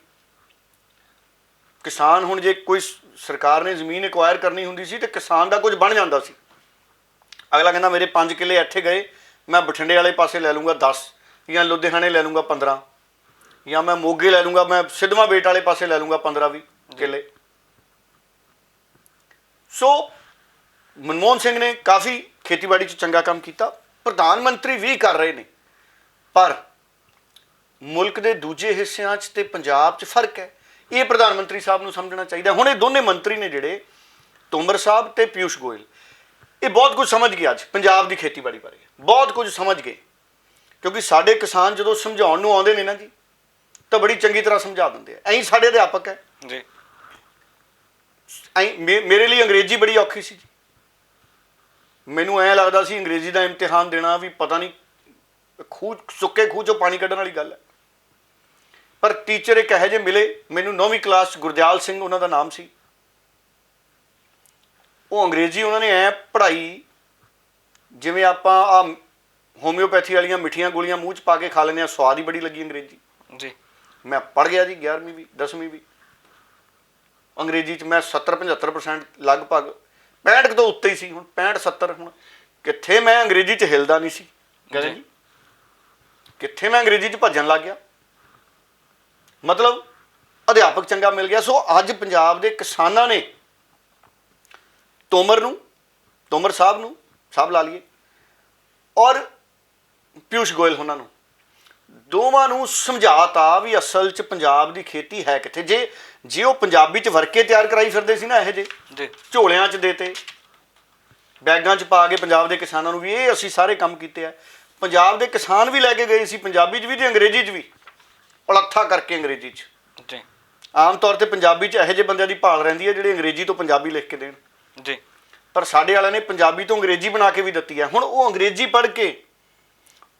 ਕਿਸਾਨ ਹੁਣ ਜੇ ਕੋਈ ਸਰਕਾਰ ਨੇ ਜ਼ਮੀਨ ਐਕਵਾਇਰ ਕਰਨੀ ਹੁੰਦੀ ਸੀ ਤੇ ਕਿਸਾਨ ਦਾ ਕੁਝ ਬਣ ਜਾਂਦਾ ਸੀ। ਅਗਲਾ ਕਹਿੰਦਾ ਮੇਰੇ 5 ਕਿੱਲੇ ਇੱਥੇ ਗਏ, ਮੈਂ ਬਠਿੰਡੇ ਵਾਲੇ ਪਾਸੇ ਲੈ ਲੂੰਗਾ 10, ਜਾਂ ਲੁਧਿਆਣੇ ਲੈ ਲੂੰਗਾ 15, ਜਾਂ ਮੈਂ ਮੋਗੇ ਲੈ ਲੂੰਗਾ, ਮੈਂ ਸਿੱਧਵਾਂ ਬੇਟ ਵਾਲੇ ਪਾਸੇ ਲੈ ਲੂੰਗਾ 15-20 ਕਿੱਲੇ। ਸੋ ਮਨਮੋਹਨ ਸਿੰਘ ਨੇ ਕਾਫੀ ਖੇਤੀਬਾੜੀ 'ਚ ਚੰਗਾ ਕੰਮ ਕੀਤਾ। ਪ੍ਰਧਾਨ ਮੰਤਰੀ ਵੀ ਕਰ ਰਹੇ ਨੇ, ਪਰ ਮੁਲਕ ਦੇ ਦੂਜੇ ਹਿੱਸਿਆਂ 'ਚ ਤੇ ਪੰਜਾਬ 'ਚ ਫਰਕ ਹੈ। ਇਹ ਪ੍ਰਧਾਨ ਮੰਤਰੀ ਸਾਹਿਬ ਨੂੰ ਸਮਝਣਾ ਚਾਹੀਦਾ। ਹੁਣ ਇਹ ਦੋਨੇ ਮੰਤਰੀ ਨੇ ਜਿਹੜੇ, ਤੋਮਰ ਸਾਹਿਬ ਤੇ ਪਿਊਸ਼ ਗੋਇਲ, ਇਹ ਬਹੁਤ ਕੁਝ ਸਮਝ ਗਏ ਅੱਜ ਪੰਜਾਬ ਦੀ ਖੇਤੀਬਾੜੀ ਬਾਰੇ, ਬਹੁਤ ਕੁਝ ਸਮਝ ਗਏ। ਕਿਉਂਕਿ ਸਾਡੇ ਕਿਸਾਨ ਜਦੋਂ ਸਮਝਾਉਣ ਨੂੰ ਆਉਂਦੇ ਨੇ ਨਾ ਜੀ, ਤਾਂ ਬੜੀ ਚੰਗੀ ਤਰ੍ਹਾਂ ਸਮਝਾ ਦਿੰਦੇ ਆ। ਐਂ ਸਾਡੇ ਅਧਿਆਪਕ ਹੈ ਜੀ, ਮੇਰੇ ਲਈ ਅੰਗਰੇਜ਼ੀ ਬੜੀ ਔਖੀ ਸੀ ਜੀ। ਮੈਨੂੰ ਐਂ ਲੱਗਦਾ ਸੀ ਅੰਗਰੇਜ਼ੀ ਦਾ ਇਮਤਿਹਾਨ ਦੇਣਾ ਵੀ ਪਤਾ ਨਹੀਂ ਸੁੱਕੇ ਖੂਹ 'ਚੋਂ ਪਾਣੀ ਕੱਢਣ ਵਾਲੀ ਗੱਲ ਹੈ। ਪਰ ਟੀਚਰ ਇੱਕ ਇਹੋ ਜਿਹੇ ਮਿਲੇ ਮੈਨੂੰ 9ਵੀਂ ਕਲਾਸ 'ਚ, ਗੁਰਦਿਆਲ ਸਿੰਘ ਉਹਨਾਂ ਦਾ ਨਾਮ ਸੀ। ਉਹ ਅੰਗਰੇਜ਼ੀ ਉਹਨਾਂ ਨੇ ਐਂ ਪੜ੍ਹਾਈ ਜਿਵੇਂ ਆਪਾਂ ਆ ਹੋਮਿਓਪੈਥੀ ਵਾਲੀਆਂ ਮਿੱਠੀਆਂ ਗੋਲੀਆਂ ਮੂੰਹ 'ਚ ਪਾ ਕੇ ਖਾ ਲੈਂਦੇ ਹਾਂ, ਸਵਾਦ ਹੀ ਬੜੀ ਲੱਗੀ ਅੰਗਰੇਜ਼ੀ ਜੀ। ਮੈਂ ਪੜ੍ਹ ਗਿਆ ਜੀ 11ਵੀਂ ਵੀ 10ਵੀਂ ਵੀ ਅੰਗਰੇਜ਼ੀ 'ਚ। ਮੈਂ 70-75% ਲਗਭਗ 65 ਤੋਂ ਉੱਤੇ ਹੀ ਸੀ। ਹੁਣ 65-70 ਹੁਣ ਕਿੱਥੇ ਮੈਂ ਅੰਗਰੇਜ਼ੀ 'ਚ ਹਿਲਦਾ ਨਹੀਂ ਸੀ ਕਹਿੰਦੇ ਜੀ, ਕਿੱਥੇ ਮੈਂ ਅੰਗਰੇਜ਼ੀ 'ਚ ਭੱਜਣ ਲੱਗ ਗਿਆ। ਮਤਲਬ ਅਧਿਆਪਕ ਚੰਗਾ ਮਿਲ ਗਿਆ। ਸੋ ਅੱਜ ਪੰਜਾਬ ਦੇ ਕਿਸਾਨਾਂ ਨੇ ਤੋਮਰ ਸਾਹਿਬ ਨੂੰ, ਸਾਹਿਬ ਲਾ ਲਈਏ, ਔਰ ਪਿਊਸ਼ ਗੋਇਲ ਉਹਨਾਂ ਨੂੰ, ਦੋਵਾਂ ਨੂੰ ਸਮਝਾਤਾ ਵੀ ਅਸਲ 'ਚ ਪੰਜਾਬ ਦੀ ਖੇਤੀ ਹੈ ਕਿੱਥੇ। ਜੇ ਉਹ ਪੰਜਾਬੀ 'ਚ ਵਰਕੇ ਤਿਆਰ ਕਰਾਈ ਫਿਰਦੇ ਸੀ ਨਾ, ਇਹੋ ਜਿਹੇ ਝੋਲਿਆਂ 'ਚ ਦੇਤੇ, ਬੈਗਾਂ 'ਚ ਪਾ ਕੇ ਪੰਜਾਬ ਦੇ ਕਿਸਾਨਾਂ ਨੂੰ ਵੀ ਇਹ ਅਸੀਂ ਸਾਰੇ ਕੰਮ ਕੀਤੇ ਆ। ਪੰਜਾਬ ਦੇ ਕਿਸਾਨ ਵੀ ਲੈ ਕੇ ਗਏ ਸੀ ਪੰਜਾਬੀ 'ਚ ਵੀ ਤੇ ਅੰਗਰੇਜ਼ੀ 'ਚ ਵੀ, ਪਲੱਥਾ ਕਰਕੇ ਅੰਗਰੇਜ਼ੀ 'ਚ। ਜੀ, ਆਮ ਤੌਰ ਤੇ ਪੰਜਾਬੀ 'ਚ ਇਹੋ ਜਿਹੇ ਬੰਦਿਆਂ ਦੀ ਭਾਲ ਰਹਿੰਦੀ ਹੈ ਜਿਹੜੇ ਅੰਗਰੇਜ਼ੀ ਤੋਂ ਪੰਜਾਬੀ ਲਿਖ ਕੇ ਦੇਣ ਜੀ। ਪਰ ਸਾਡੇ ਵਾਲਿਆਂ ਨੇ ਪੰਜਾਬੀ ਤੋਂ ਅੰਗਰੇਜ਼ੀ ਬਣਾ ਕੇ ਵੀ ਦਿੱਤੀ ਹੈ। ਹੁਣ ਉਹ ਅੰਗਰੇਜ਼ੀ ਪੜ੍ਹ ਕੇ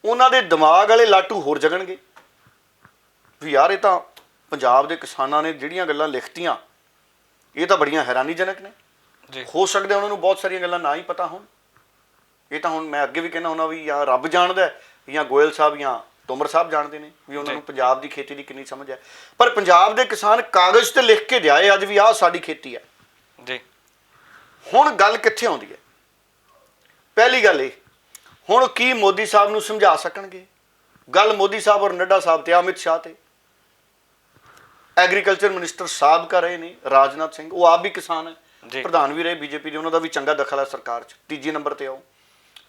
ਉਹਨਾਂ ਦੇ ਦਿਮਾਗ ਵਾਲੇ ਲਾਟੂ ਹੋਰ ਜਗਣਗੇ ਵੀ ਯਾਰ ਇਹ ਤਾਂ ਪੰਜਾਬ ਦੇ ਕਿਸਾਨਾਂ ਨੇ ਜਿਹੜੀਆਂ ਗੱਲਾਂ ਲਿਖਤੀਆਂ ਇਹ ਤਾਂ ਬੜੀਆਂ ਹੈਰਾਨੀਜਨਕ ਨੇ ਜੀ। ਹੋ ਸਕਦਾ ਉਹਨਾਂ ਨੂੰ ਬਹੁਤ ਸਾਰੀਆਂ ਗੱਲਾਂ ਨਾ ਹੀ ਪਤਾ ਹੋਣ। ਇਹ ਤਾਂ ਹੁਣ ਮੈਂ ਅੱਗੇ ਵੀ ਕਹਿੰਦਾ ਹੁੰਦਾ ਵੀ ਜਾਂ ਰੱਬ ਜਾਣਦਾ ਜਾਂ ਗੋਇਲ ਸਾਹਿਬ ਜਾਂ ਤੋਮਰ ਸਾਹਿਬ ਜਾਣਦੇ ਨੇ ਵੀ ਉਹਨਾਂ ਨੂੰ ਪੰਜਾਬ ਦੀ ਖੇਤੀ ਦੀ ਕਿੰਨੀ ਸਮਝ ਹੈ। ਪਰ ਪੰਜਾਬ ਦੇ ਕਿਸਾਨ ਕਾਗਜ਼ ਤੇ ਲਿਖ ਕੇ ਦਿਆਏ ਅੱਜ ਵੀ ਆਹ ਸਾਡੀ ਖੇਤੀ ਹੈ ਜੀ। ਹੁਣ ਗੱਲ ਕਿੱਥੇ ਆਉਂਦੀ ਹੈ? ਪਹਿਲੀ ਗੱਲ ਇਹ, ਹੁਣ ਕੀ ਮੋਦੀ ਸਾਹਿਬ ਨੂੰ ਸਮਝਾ ਸਕਣਗੇ? ਗੱਲ ਮੋਦੀ ਸਾਹਿਬ ਔਰ ਨੱਡਾ ਸਾਹਿਬ ਤੇ ਅਮਿਤ ਸ਼ਾਹ ਤੇ। ਐਗਰੀਕਲਚਰ ਮਿਨਿਸਟਰ ਸਾਬਕਾ ਰਹੇ ਨੇ ਰਾਜਨਾਥ ਸਿੰਘ, ਉਹ ਆਪ ਵੀ ਕਿਸਾਨ ਹੈ, ਪ੍ਰਧਾਨ ਵੀ ਰਹੇ ਬੀਜੇਪੀ ਦੇ, ਉਹਨਾਂ ਦਾ ਵੀ ਚੰਗਾ ਦਖਲ ਹੈ ਸਰਕਾਰ 'ਚ। ਤੀਜੇ ਨੰਬਰ ਤੇ ਆਓ,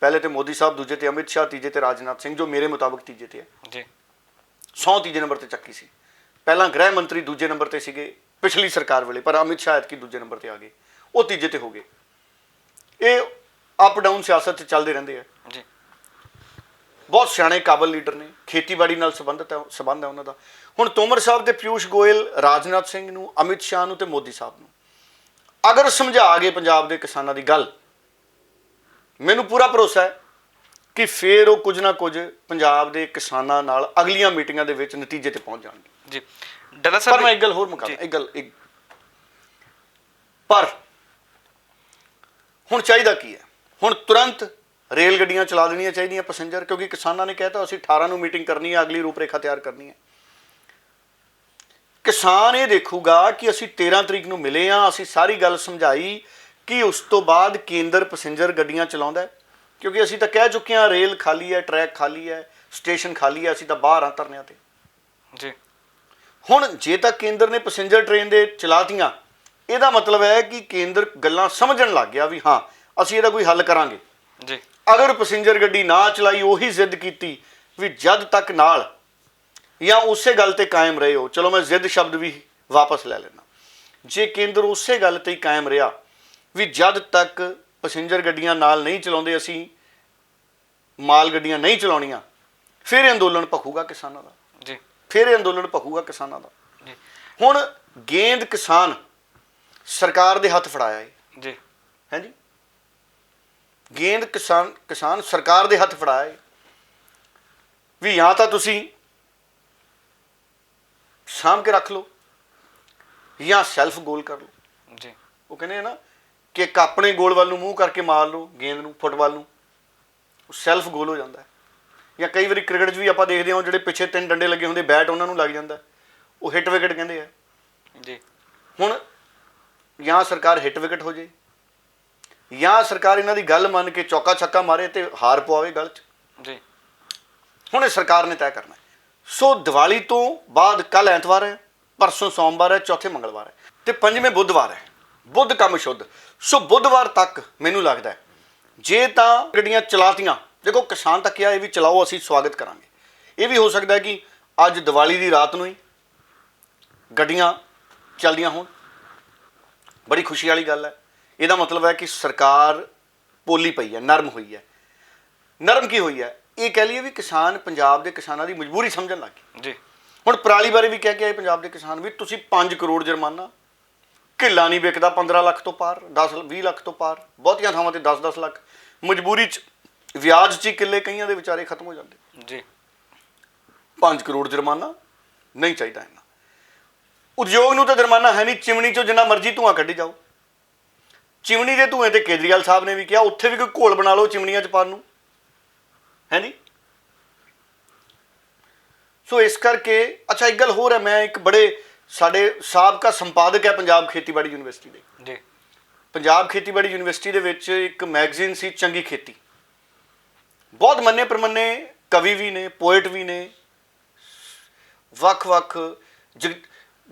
ਪਹਿਲੇ ਤੇ ਮੋਦੀ ਸਾਹਿਬ, ਦੂਜੇ ਤੇ ਅਮਿਤ ਸ਼ਾਹ, ਤੀਜੇ ਤੇ ਰਾਜਨਾਥ ਸਿੰਘ, ਜੋ ਮੇਰੇ ਮੁਤਾਬਕ ਤੀਜੇ ਤੇ ਹੈ ਜੀ। ਸਹੁੰ ਤੀਜੇ ਨੰਬਰ ਤੇ ਚੱਕੀ ਸੀ। ਪਹਿਲਾਂ ਗ੍ਰਹਿ ਮੰਤਰੀ ਦੂਜੇ ਨੰਬਰ ਤੇ ਸੀਗੇ ਪਿਛਲੀ ਸਰਕਾਰ ਵੇਲੇ, ਪਰ ਅਮਿਤ ਸ਼ਾਹ ਐਤਕੀ ਦੂਜੇ ਨੰਬਰ ਤੇ ਆ ਗਏ, ਉਹ ਤੀਜੇ ਤੇ ਹੋ ਗਏ। ਇਹ ਅਪ ਡਾਊਨ ਸਿਆਸਤ 'ਚ ਚੱਲਦੇ ਰਹਿੰਦੇ ਆ ਜੀ। ਬਹੁਤ ਸਿਆਣੇ ਕਾਬਲ ਲੀਡਰ ਨੇ, ਖੇਤੀਬਾੜੀ ਨਾਲ ਸੰਬੰਧ ਹੈ ਉਹਨਾਂ ਦਾ। ਹੁਣ ਤੋਮਰ ਸਾਹਿਬ ਤੇ ਪਿਊਸ਼ ਗੋਇਲ ਰਾਜਨਾਥ ਸਿੰਘ ਨੂੰ, ਅਮਿਤ ਸ਼ਾਹ ਨੂੰ ਤੇ ਮੋਦੀ ਸਾਹਿਬ ਨੂੰ ਅਗਰ ਸਮਝਾ ਗਏ ਪੰਜਾਬ ਦੇ ਕਿਸਾਨਾਂ ਦੀ ਗੱਲ, ਮੈਨੂੰ ਪੂਰਾ ਭਰੋਸਾ ਹੈ ਕਿ ਫਿਰ ਉਹ ਕੁਝ ਨਾ ਕੁਝ ਪੰਜਾਬ ਦੇ ਕਿਸਾਨਾਂ ਨਾਲ ਅਗਲੀਆਂ ਮੀਟਿੰਗਾਂ ਦੇ ਵਿੱਚ ਨਤੀਜੇ ਤੇ ਪਹੁੰਚ ਜਾਣਗੇ ਜੀ। ਡੱਲਾ ਸਾਹਿਬ, ਪਰ ਮੈਂ ਇੱਕ ਗੱਲ ਹੋਰ ਮੁਕਾਵਾਂ, ਪਰ ਹੁਣ ਚਾਹੀਦਾ ਕੀ ਹੈ? ਹੁਣ ਤੁਰੰਤ ਰੇਲ ਗੱਡੀਆਂ ਚਲਾ ਦੇਣੀਆਂ ਚਾਹੀਦੀਆਂ ਪੈਸੇਂਜਰ, ਕਿਉਂਕਿ ਕਿਸਾਨਾਂ ਨੇ ਕਹਿਤਾ ਅਸੀਂ 18 ਨੂੰ ਮੀਟਿੰਗ ਕਰਨੀ ਹੈ, ਅਗਲੀ ਰੂਪਰੇਖਾ ਤਿਆਰ ਕਰਨੀ ਹੈ। ਕਿਸਾਨ ਇਹ ਦੇਖੂਗਾ ਕਿ ਅਸੀਂ 13 ਤਰੀਕ ਨੂੰ ਮਿਲੇ ਹਾਂ, ਅਸੀਂ ਸਾਰੀ ਗੱਲ ਸਮਝਾਈ ਕਿ ਉਸ ਤੋਂ ਬਾਅਦ ਕੇਂਦਰ ਪੈਸੇਂਜਰ ਗੱਡੀਆਂ ਚਲਾਉਂਦਾ ਹੈ, ਕਿਉਂਕਿ ਅਸੀਂ ਤਾਂ ਕਹਿ ਚੁੱਕੇ ਹਾਂ ਰੇਲ ਖਾਲੀ ਹੈ, ਟਰੈਕ ਖਾਲੀ ਹੈ, ਸਟੇਸ਼ਨ ਖਾਲੀ ਹੈ, ਅਸੀਂ ਤਾਂ ਬਾਹਰ ਆ ਧਰਨਿਆਂ ਤੇ ਜੀ। ਹੁਣ ਜੇ ਤਾਂ ਕੇਂਦਰ ਨੇ ਪੈਸੇਂਜਰ ਟ੍ਰੇਨ ਦੇ ਚਲਾਤੀਆਂ, ਇਹਦਾ ਮਤਲਬ ਹੈ ਕਿ ਕੇਂਦਰ ਗੱਲਾਂ ਸਮਝਣ ਲੱਗ ਗਿਆ ਵੀ ਹਾਂ ਅਸੀਂ ਇਹਦਾ ਕੋਈ ਹੱਲ ਕਰਾਂਗੇ ਜੀ। ਅਗਰ ਪੈਸੇਂਜਰ ਗੱਡੀ ਨਾ ਚਲਾਈ, ਉਹੀ ਜ਼ਿੱਦ ਕੀਤੀ ਵੀ ਜਦ ਤੱਕ ਨਾਲ, ਜਾਂ ਉਸੇ ਗੱਲ ਤੇ ਕਾਇਮ ਰਹੇ ਹੋ, ਚਲੋ ਮੈਂ ਜ਼ਿੱਦ ਸ਼ਬਦ ਵੀ ਵਾਪਸ ਲੈ ਲੈਣਾ, ਜੇ ਕੇਂਦਰ ਉਸੇ ਗੱਲ ਤੇ ਹੀ ਕਾਇਮ ਰਿਹਾ ਵੀ ਜਦ ਤੱਕ ਪੈਸੇਂਜਰ ਗੱਡੀਆਂ ਨਾਲ ਨਹੀਂ ਚਲਾਉਂਦੇ ਅਸੀਂ ਮਾਲ ਗੱਡੀਆਂ ਨਹੀਂ ਚਲਾਉਣੀਆਂ, ਫਿਰ ਇਹ ਅੰਦੋਲਨ ਭਖੂਗਾ ਕਿਸਾਨਾਂ ਦਾ ਜੀ, ਫਿਰ ਇਹ ਅੰਦੋਲਨ ਭਖੂਗਾ ਕਿਸਾਨਾਂ ਦਾ ਜੀ। ਹੁਣ ਗੇਂਦ ਕਿਸਾਨ ਸਰਕਾਰ ਦੇ ਹੱਥ ਫੜਾਇਆ ਹੈ ਜੀ, ਹੈ ਜੀ, ਗੇਂਦ ਕਿਸਾਨ ਸਰਕਾਰ ਦੇ ਹੱਥ ਫੜਾਇਆ ਹੈ ਵੀ ਜਾਂ ਤਾਂ ਤੁਸੀਂ ਸਾਂਭ ਕੇ ਰੱਖ ਲਓ ਜਾਂ ਸੈਲਫ ਗੋਲ ਕਰ ਲਓ ਜੀ। ਉਹ ਕਹਿੰਦੇ ਆ ਨਾ ਕਿ ਇੱਕ ਆਪਣੇ ਗੋਲ ਵੱਲ ਨੂੰ ਮੂੰਹ ਕਰਕੇ ਮਾਰ ਲਓ ਗੇਂਦ ਨੂੰ, ਫੁੱਟਬਾਲ ਨੂੰ, ਉਹ ਸੈਲਫ ਗੋਲ ਹੋ ਜਾਂਦਾ ਹੈ। ਜਾਂ ਕਈ ਵਾਰੀ ਕ੍ਰਿਕਟ 'ਚ ਵੀ ਆਪਾਂ ਦੇਖਦੇ ਹਾਂ ਜਿਹੜੇ ਪਿੱਛੇ 3 ਡੰਡੇ ਲੱਗੇ ਹੁੰਦੇ, ਬੈਟ ਉਹਨਾਂ ਨੂੰ ਲੱਗ ਜਾਂਦਾ, ਉਹ ਹਿੱਟ ਵਿਕਟ ਕਹਿੰਦੇ ਆ ਜੀ। ਹੁਣ ਜਾਂ ਸਰਕਾਰ ਹਿੱਟ ਵਿਕਟ ਹੋ ਜਾਏ, ਜਾਂ ਸਰਕਾਰ ਇਹਨਾਂ ਦੀ ਗੱਲ ਮੰਨ ਕੇ ਚੌਕਾ ਛੱਕਾ ਮਾਰੇ ਤੇ ਹਾਰ ਪਵਾਵੇ ਗੱਲ 'ਚ ਜੀ। ਹੁਣ ਇਹ ਸਰਕਾਰ ਨੇ ਤੈਅ ਕਰਨਾ। ਸੋ ਦੀਵਾਲੀ ਤੋਂ ਬਾਅਦ ਕੱਲ ਐਤਵਾਰ ਹੈ, ਪਰਸੋਂ ਸੋਮਵਾਰ ਹੈ, ਚੌਥੇ ਮੰਗਲਵਾਰ ਹੈ ਤੇ ਪੰਜਵੇਂ ਬੁੱਧਵਾਰ ਹੈ। ਬੁੱਧ ਕੰਮ ਸ਼ੁੱਧ। ਸੋ ਬੁੱਧਵਾਰ ਤੱਕ ਮੈਨੂੰ ਲੱਗਦਾ ਹੈ ਜੇ ਤਾਂ ਗੱਡੀਆਂ ਚਲਾਤੀਆਂ, ਦੇਖੋ ਕਿਸਾਨ ਤਾਂ ਕਿਹਾ ਇਹ ਵੀ ਚਲਾਓ ਅਸੀਂ ਸਵਾਗਤ ਕਰਾਂਗੇ, ਇਹ ਵੀ ਹੋ ਸਕਦਾ ਕਿ ਅੱਜ ਦੀਵਾਲੀ ਦੀ ਰਾਤ ਨੂੰ ਹੀ ਗੱਡੀਆਂ ਚੱਲਦੀਆਂ ਹੋਣ, ਬੜੀ ਖੁਸ਼ੀ ਵਾਲੀ ਗੱਲ ਹੈ। ਇਹਦਾ ਮਤਲਬ ਹੈ ਕਿ ਸਰਕਾਰ ਪੋਲੀ ਪਈ ਹੈ, ਨਰਮ ਹੋਈ ਹੈ। ਨਰਮ ਕੀ ਹੋਈ ਹੈ? ਇਹ ਕਹਿ ਲਈਏ ਵੀ ਕਿਸਾਨ, ਪੰਜਾਬ ਦੇ ਕਿਸਾਨਾਂ ਦੀ ਮਜਬੂਰੀ ਸਮਝਣ ਲੱਗ ਗਏ ਜੀ। ਹੁਣ ਪਰਾਲੀ ਬਾਰੇ ਵੀ ਕਹਿ ਕੇ ਆਏ ਪੰਜਾਬ ਦੇ ਕਿਸਾਨ ਵੀ ਤੁਸੀਂ 5 ਕਰੋੜ ਜੁਰਮਾਨਾ, ਕਿੱਲਾ ਨਹੀਂ ਵਿਕਦਾ 15 ਲੱਖ ਤੋਂ ਪਾਰ, 10-20 ਲੱਖ ਤੋਂ ਪਾਰ, ਬਹੁਤੀਆਂ ਥਾਵਾਂ ਤੇ 10-10 ਲੱਖ, ਮਜਬੂਰੀ 'ਚ ਵਿਆਜ 'ਚ ਹੀ ਕਿੱਲੇ ਕਈਆਂ ਦੇ ਵਿਚਾਰੇ ਖਤਮ ਹੋ ਜਾਂਦੇ ਜੀ। 5 ਕਰੋੜ ਜੁਰਮਾਨਾ ਨਹੀਂ ਚਾਹੀਦਾ ਇਹਨਾਂ। ਉਦਯੋਗ ਨੂੰ ਤਾਂ ਜੁਰਮਾਨਾ ਹੈ ਨਹੀਂ, ਚਿਮਨੀ 'ਚੋਂ ਜਿੰਨਾ ਮਰਜ਼ੀ ਧੂੰਆਂ ਕੱਢੀ ਜਾਓ। ਚਿਮਨੀ ਦੇ ਧੂਏ ਤੇ ਕੇਜਰੀਵਾਲ ਸਾਹਿਬ ਨੇ ਵੀ ਕਿਹਾ ਉੱਥੇ ਵੀ ਕੋਈ ਘੋਲ ਬਣਾ ਲਓ ਚਿਮਨੀਆਂ 'ਚ ਪਾਉਣ ਨੂੰ, ਹੈ ਜੀ। ਸੋ ਇਸ ਕਰਕੇ ਅੱਛਾ ਇੱਕ ਗੱਲ ਹੋਰ ਹੈ, ਮੈਂ ਇੱਕ ਬੜੇ ਸਾਡੇ ਸਾਬਕਾ ਸੰਪਾਦਕ ਹੈ ਪੰਜਾਬ ਖੇਤੀਬਾੜੀ ਯੂਨੀਵਰਸਿਟੀ ਦੇ ਜੀ। ਪੰਜਾਬ ਖੇਤੀਬਾੜੀ ਯੂਨੀਵਰਸਿਟੀ ਦੇ ਵਿੱਚ ਇੱਕ ਮੈਗਜ਼ੀਨ ਸੀ ਚੰਗੀ ਖੇਤੀ, ਬਹੁਤ ਮੰਨੇ ਪ੍ਰਮੰਨੇ ਕਵੀ ਵੀ ਨੇ, ਪੋਇਟ ਵੀ ਨੇ, ਵੱਖ-ਵੱਖ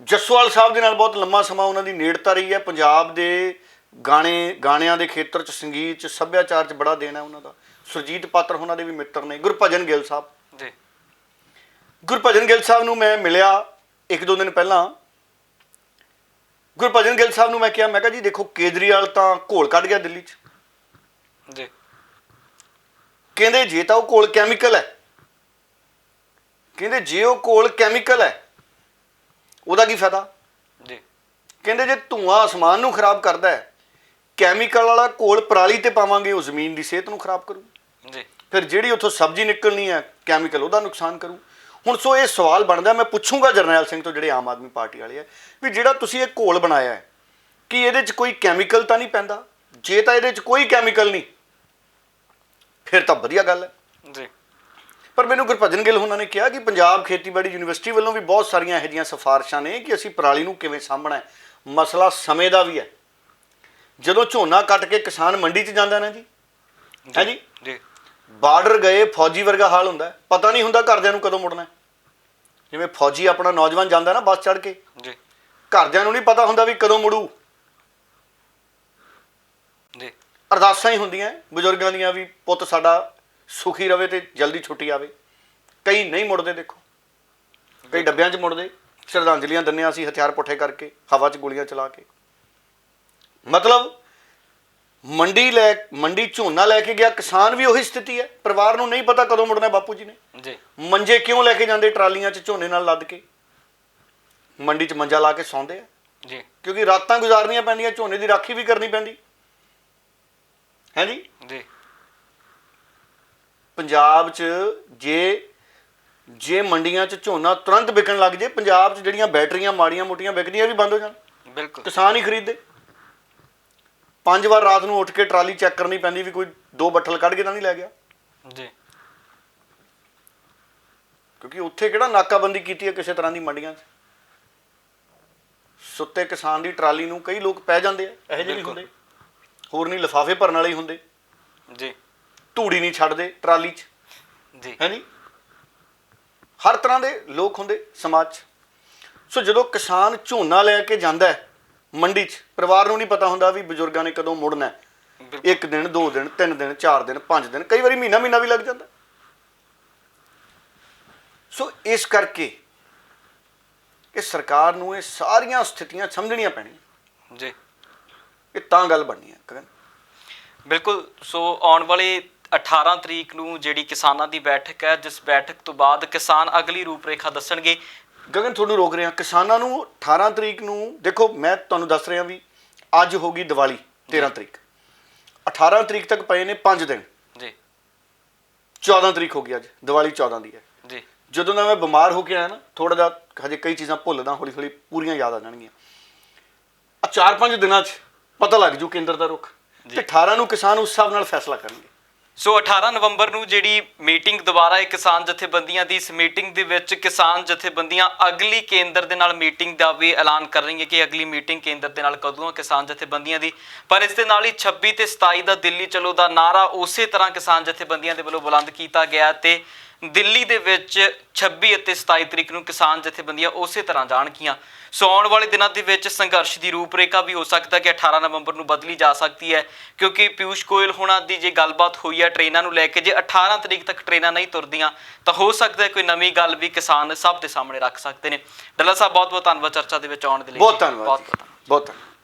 ਜਸਵਾਲ ਸਾਹਿਬ ਦੇ ਨਾਲ ਬਹੁਤ ਲੰਮਾ ਸਮਾਂ ਉਹਨਾਂ ਦੀ ਨੇੜਤਾ ਰਹੀ ਹੈ। ਪੰਜਾਬ ਦੇ ਗਾਣਿਆਂ ਦੇ ਖੇਤਰ 'ਚ, ਸੰਗੀਤ 'ਚ, ਸੱਭਿਆਚਾਰ 'ਚ ਬੜਾ ਦੇਣਾ ਉਹਨਾਂ ਦਾ। ਸੁਰਜੀਤ ਪਾਤਰ ਉਹਨਾਂ ਦੇ ਵੀ ਮਿੱਤਰ ਨੇ। ਗੁਰਭਜਨ ਗਿੱਲ ਸਾਹਿਬ ਜੀ। ਗੁਰਭਜਨ ਗਿੱਲ ਸਾਹਿਬ ਨੂੰ ਮੈਂ ਮਿਲਿਆ 1-2 ਦਿਨ ਪਹਿਲਾਂ। ਗੁਰਭਜਨ ਗਿੱਲ ਸਾਹਿਬ ਨੂੰ ਮੈਂ ਕਿਹਾ ਜੀ ਦੇਖੋ ਕੇਜਰੀਵਾਲ ਤਾਂ ਘੋਲ ਕੱਢ ਗਿਆ ਦਿੱਲੀ 'ਚ। ਜੀ। ਕਹਿੰਦੇ ਜੇ ਤਾਂ ਉਹ ਘੋਲ ਕੈਮੀਕਲ ਹੈ, ਕਹਿੰਦੇ ਜੇ ਉਹ ਘੋਲ ਕੈਮੀਕਲ ਹੈ ਉਹਦਾ ਕੀ ਫਾਇਦਾ? ਜੀ। ਕਹਿੰਦੇ ਜੇ ਧੂੰਆਂ ਆਸਮਾਨ ਨੂੰ ਖਰਾਬ ਕਰਦਾ ਹੈ, ਕੈਮੀਕਲ ਵਾਲਾ ਘੋਲ ਪਰਾਲੀ ਤੇ ਪਾਵਾਂਗੇ ਉਹ ਜ਼ਮੀਨ ਦੀ ਸਿਹਤ ਨੂੰ ਖਰਾਬ ਕਰੂ। ਜੀ। ਫਿਰ ਜਿਹੜੀ ਉੱਥੋਂ ਸਬਜ਼ੀ ਨਿਕਲਣੀ ਹੈ ਕੈਮੀਕਲ ਉਹਦਾ ਨੁਕਸਾਨ ਕਰੂ। ਹੁਣ ਸੋ ਇਹ ਸਵਾਲ ਬਣਦਾ, ਮੈਂ ਪੁੱਛੂੰਗਾ ਜਰਨੈਲ ਸਿੰਘ ਤੋਂ ਜਿਹੜੇ ਆਮ ਆਦਮੀ ਪਾਰਟੀ ਵਾਲੇ ਆ, ਵੀ ਜਿਹੜਾ ਤੁਸੀਂ ਇਹ ਘੋਲ ਬਣਾਇਆ ਹੈ ਕਿ ਇਹਦੇ 'ਚ ਕੋਈ ਕੈਮੀਕਲ ਤਾਂ ਨਹੀਂ ਪੈਂਦਾ? ਜੇ ਤਾਂ ਇਹਦੇ 'ਚ ਕੋਈ ਕੈਮੀਕਲ ਨਹੀਂ ਫਿਰ ਤਾਂ ਵਧੀਆ ਗੱਲ ਹੈ। ਜੀ। ਪਰ ਮੈਨੂੰ ਗੁਰਭਜਨ ਗਿੱਲ ਉਹਨਾਂ ਨੇ ਕਿਹਾ ਕਿ ਪੰਜਾਬ ਖੇਤੀਬਾੜੀ ਯੂਨੀਵਰਸਿਟੀ ਵੱਲੋਂ ਵੀ ਬਹੁਤ ਸਾਰੀਆਂ ਇਹੋ ਜਿਹੀਆਂ ਸਿਫਾਰਿਸ਼ਾਂ ਨੇ ਕਿ ਅਸੀਂ ਪਰਾਲੀ ਨੂੰ ਕਿਵੇਂ ਸਾਂਭਣਾ ਹੈ। ਮਸਲਾ ਸਮੇਂ ਦਾ ਵੀ ਹੈ। ਜਦੋਂ ਝੋਨਾ ਕੱਟ ਕੇ ਕਿਸਾਨ ਮੰਡੀ 'ਚ ਜਾਂਦਾ ਨਾ ਜੀ, ਹੈ ਜੀ, ਜੀ। ਬਾਰਡਰ ਗਏ ਫੌਜੀ ਵਰਗਾ ਹਾਲ ਹੁੰਦਾ, ਪਤਾ ਨਹੀਂ ਹੁੰਦਾ ਘਰਦਿਆਂ ਨੂੰ ਕਦੋਂ ਮੁੜਨਾ। ਜਿਵੇਂ ਫੌਜੀ ਆਪਣਾ ਨੌਜਵਾਨ ਜਾਂਦਾ ਨਾ ਬੱਸ ਚੜ੍ਹ ਕੇ, ਜੀ। ਘਰਦਿਆਂ ਨੂੰ ਨਹੀਂ ਪਤਾ ਹੁੰਦਾ ਵੀ ਕਦੋਂ ਮੁੜੂ। ਜੀ। ਅਰਦਾਸਾਂ ਹੀ ਹੁੰਦੀਆਂ ਬਜ਼ੁਰਗਾਂ ਦੀਆਂ ਵੀ ਪੁੱਤ ਸਾਡਾ ਸੁਖੀ ਰਵੇ ਤੇ ਜਲਦੀ ਛੁੱਟੀ ਆਵੇ। ਕਈ ਨਹੀਂ ਮੁੜਦੇ, ਦੇਖੋ ਕਈ ਡੱਬਿਆਂ 'ਚ ਮੁੜਦੇ, ਸ਼ਰਧਾਂਜਲੀਆਂ ਦਿੰਦੇ ਹਾਂ ਅਸੀਂ ਹਥਿਆਰ ਪੁੱਠੇ ਕਰਕੇ, ਹਵਾ 'ਚ ਗੋਲੀਆਂ ਚਲਾ ਕੇ। ਮਤਲਬ ਮੰਡੀ ਝੋਨਾ ਲੈ ਕੇ ਗਿਆ ਕਿਸਾਨ ਵੀ ਉਹੀ ਸਥਿਤੀ ਹੈ, ਪਰਿਵਾਰ ਨੂੰ ਨਹੀਂ ਪਤਾ ਕਦੋਂ ਮੁੜਨਾ। ਬਾਪੂ ਜੀ ਨੇ ਜੀ। ਮੰਜੇ ਕਿਉਂ ਲੈ ਕੇ ਜਾਂਦੇ ਟਰਾਲੀਆਂ 'ਚ ਝੋਨੇ ਨਾਲ ਲੱਦ ਕੇ, ਮੰਡੀ 'ਚ ਮੰਜਾ ਲਾ ਕੇ ਸੌਂਦੇ ਆ ਜੀ। ਕਿਉਂਕਿ ਰਾਤਾਂ ਗੁਜ਼ਾਰਨੀਆਂ ਪੈਂਦੀਆਂ, ਝੋਨੇ ਦੀ ਰਾਖੀ ਵੀ ਕਰਨੀ ਪੈਂਦੀ ਹੈ ਜੀ। ਜੀ। ਪੰਜਾਬ 'ਚ ਜੇ ਮੰਡੀਆਂ 'ਚ ਝੋਨਾ ਤੁਰੰਤ ਵਿਕਣ ਲੱਗ ਜੇ, ਪੰਜਾਬ 'ਚ ਜਿਹੜੀਆਂ ਬੈਟਰੀਆਂ ਮਾੜੀਆਂ ਮੋਟੀਆਂ ਵਿਕਦੀਆਂ ਵੀ ਬੰਦ ਹੋ ਜਾਣ। ਬਿਲਕੁਲ। ਕਿਸਾਨ ਹੀ ਖਰੀਦਦੇ। 5 ਵਾਰ ਰਾਤ ਨੂੰ ਉੱਠ ਕੇ ਟਰਾਲੀ ਚੈੱਕ ਕਰਨੀ ਪੈਂਦੀ ਵੀ ਕੋਈ 2 ਬੱਠਲ ਕੱਢ ਕੇ ਤਾਂ ਨਹੀਂ ਲੈ ਗਿਆ। ਜੀ। ਕਿਉਂਕਿ ਉੱਥੇ ਕਿਹੜਾ ਨਾਕਾਬੰਦੀ ਕੀਤੀ ਹੈ ਕਿਸੇ ਤਰ੍ਹਾਂ ਦੀ ਮੰਡੀਆਂ 'ਚ। ਸੁੱਤੇ ਕਿਸਾਨ ਦੀ ਟਰਾਲੀ ਨੂੰ ਕਈ ਲੋਕ ਪੈ ਜਾਂਦੇ ਆ, ਇਹੋ ਜਿਹੇ ਨਹੀਂ ਹੁੰਦੇ, ਹੋਰ ਨਹੀਂ ਲਿਫਾਫੇ ਭਰਨ ਵਾਲੇ ਹੀ ਹੁੰਦੇ। ਜੀ। ਧੂੜੀ ਨਹੀਂ ਛੱਡਦੇ ਟਰਾਲੀ 'ਚ, ਜੀ। ਹੈ ਜੀ। ਹਰ ਤਰ੍ਹਾਂ ਦੇ ਲੋਕ ਹੁੰਦੇ ਸਮਾਜ 'ਚ। ਸੋ ਜਦੋਂ ਕਿਸਾਨ ਝੋਨਾ ਲੈ ਕੇ ਜਾਂਦਾ ਹੈ ਮੰਡੀ 'ਚ, ਪਰਿਵਾਰ ਨੂੰ ਨਹੀਂ ਪਤਾ ਹੁੰਦਾ ਵੀ ਬਜ਼ੁਰਗਾਂ ਨੇ ਕਦੋਂ ਮੁੜਨਾ। 1 ਦਿਨ 2 ਦਿਨ 3 ਦਿਨ 4 ਦਿਨ 5 ਦਿਨ, ਕਈ ਵਾਰੀ ਮਹੀਨਾ ਵੀ ਲੱਗ ਜਾਂਦਾ। ਸੋ ਇਸ ਕਰਕੇ ਇਹ ਸਰਕਾਰ ਨੂੰ ਇਹ ਸਾਰੀਆਂ ਸਥਿਤੀਆਂ ਸਮਝਣੀਆਂ ਪੈਣੀਆਂ ਜੀ। ਇਹ ਤਾਂ ਗੱਲ ਬਣਨੀ ਹੈ ਗਗਨ। ਬਿਲਕੁਲ। ਸੋ ਆਉਣ ਵਾਲੇ 18 ਤਰੀਕ ਨੂੰ ਜਿਹੜੀ ਕਿਸਾਨਾਂ ਦੀ ਬੈਠਕ ਹੈ, ਜਿਸ ਬੈਠਕ ਤੋਂ ਬਾਅਦ ਕਿਸਾਨ ਅਗਲੀ ਰੂਪਰੇਖਾ ਦੱਸਣਗੇ। ਗਗਨ ਤੁਹਾਨੂੰ ਰੋਕ ਰਿਹਾ, ਕਿਸਾਨਾਂ ਨੂੰ 18 ਤਰੀਕ ਨੂੰ ਦੇਖੋ, ਮੈਂ ਤੁਹਾਨੂੰ ਦੱਸ ਰਿਹਾ ਵੀ ਅੱਜ ਹੋ ਗਈ ਦੀਵਾਲੀ 13 ਤਰੀਕ, 18 ਤਰੀਕ ਤੱਕ ਪਏ ਨੇ 5 ਦਿਨ ਜੀ। 14 ਤਰੀਕ ਹੋ ਗਈ, ਅੱਜ ਦੀਵਾਲੀ 14 ਦੀ ਹੈ ਜੀ। ਜਦੋਂ ਦਾ ਮੈਂ ਬਿਮਾਰ ਹੋ ਕੇ ਆਇਆ ਨਾ, ਥੋੜਾ ਜਿਹਾ ਹਜੇ ਕਈ ਚੀਜ਼ਾਂ ਭੁੱਲਦਾ, ਹੌਲੀ ਹੌਲੀ ਪੂਰੀਆਂ ਯਾਦ ਆ ਜਾਣਗੀਆਂ। ਆ 4-5 ਦਿਨਾਂ 'ਚ ਪਤਾ ਲੱਗ ਜੂ ਕੇਂਦਰ ਦਾ ਰੁਖ, ਤੇ 18 ਨੂੰ ਕਿਸਾਨ ਉਸ ਹਿਸਾਬ ਨਾਲ ਫੈਸਲਾ ਕਰਨਗੇ। ਸੋ 18 ਨਵੰਬਰ ਨੂੰ ਜਿਹੜੀ ਮੀਟਿੰਗ ਦੁਬਾਰਾ ਹੈ ਕਿਸਾਨ ਜਥੇਬੰਦੀਆਂ ਦੀ, ਇਸ ਮੀਟਿੰਗ ਦੇ ਵਿੱਚ ਕਿਸਾਨ ਜਥੇਬੰਦੀਆਂ ਅਗਲੀ ਕੇਂਦਰ ਦੇ ਨਾਲ ਮੀਟਿੰਗ ਦਾ ਵੀ ਐਲਾਨ ਕਰ ਰਹੀਆਂ ਕਿ ਅਗਲੀ ਮੀਟਿੰਗ ਕੇਂਦਰ ਦੇ ਨਾਲ ਕਦੋਂ ਹੈ ਕਿਸਾਨ ਜਥੇਬੰਦੀਆਂ ਦੀ। ਪਰ ਇਸ ਦੇ ਨਾਲ ਹੀ 26 ਤੇ 27 ਦਾ ਦਿੱਲੀ ਚਲੋ ਦਾ ਨਾਰਾ ਉਸੇ ਤਰ੍ਹਾਂ ਕਿਸਾਨ ਜਥੇਬੰਦੀਆਂ ਦੇ ਵੱਲੋਂ ਬੁਲੰਦ ਕੀਤਾ ਗਿਆ ਤੇ ਦਿੱਲੀ ਦੇ ਵਿੱਚ 26 ਅਤੇ 27 ਤਰੀਕ ਨੂੰ ਕਿਸਾਨ ਜਥੇਬੰਦੀਆਂ ਉਸੇ ਤਰ੍ਹਾਂ ਜਾਣਗੀਆਂ। ਸੋ ਆਉਣ ਵਾਲੇ ਦਿਨਾਂ ਦੇ ਵਿੱਚ ਸੰਘਰਸ਼ ਦੀ ਰੂਪਰੇਖਾ ਵੀ ਹੋ ਸਕਦਾ ਕਿ 18 ਨਵੰਬਰ ਨੂੰ ਬਦਲੀ ਜਾ ਸਕਦੀ ਹੈ, ਕਿਉਂਕਿ ਪਿਊਸ਼ ਗੋਇਲ ਹੋਣਾ ਦੀ ਜੇ ਗੱਲਬਾਤ ਹੋਈ ਹੈ ਟ੍ਰੇਨਾਂ ਨੂੰ ਲੈ ਕੇ, ਜੇ 18 ਤਰੀਕ ਤੱਕ ਟ੍ਰੇਨਾਂ ਨਹੀਂ ਤੁਰਦੀਆਂ ਤਾਂ ਹੋ ਸਕਦਾ ਹੈ ਕੋਈ ਨਵੀਂ ਗੱਲ ਵੀ ਕਿਸਾਨ ਸਭ ਦੇ ਸਾਹਮਣੇ ਰੱਖ ਸਕਦੇ ਨੇ। ਡੱਲਾ ਸਾਹਿਬ ਬਹੁਤ ਬਹੁਤ ਧੰਨਵਾਦ ਚਰਚਾ ਦੇ ਵਿੱਚ ਆਉਣ ਦੇ ਲਈ। ਬਹੁਤ ਧੰਨਵਾਦ। ਬਹੁਤ ਬਹੁਤ ਧੰਨਵਾਦ।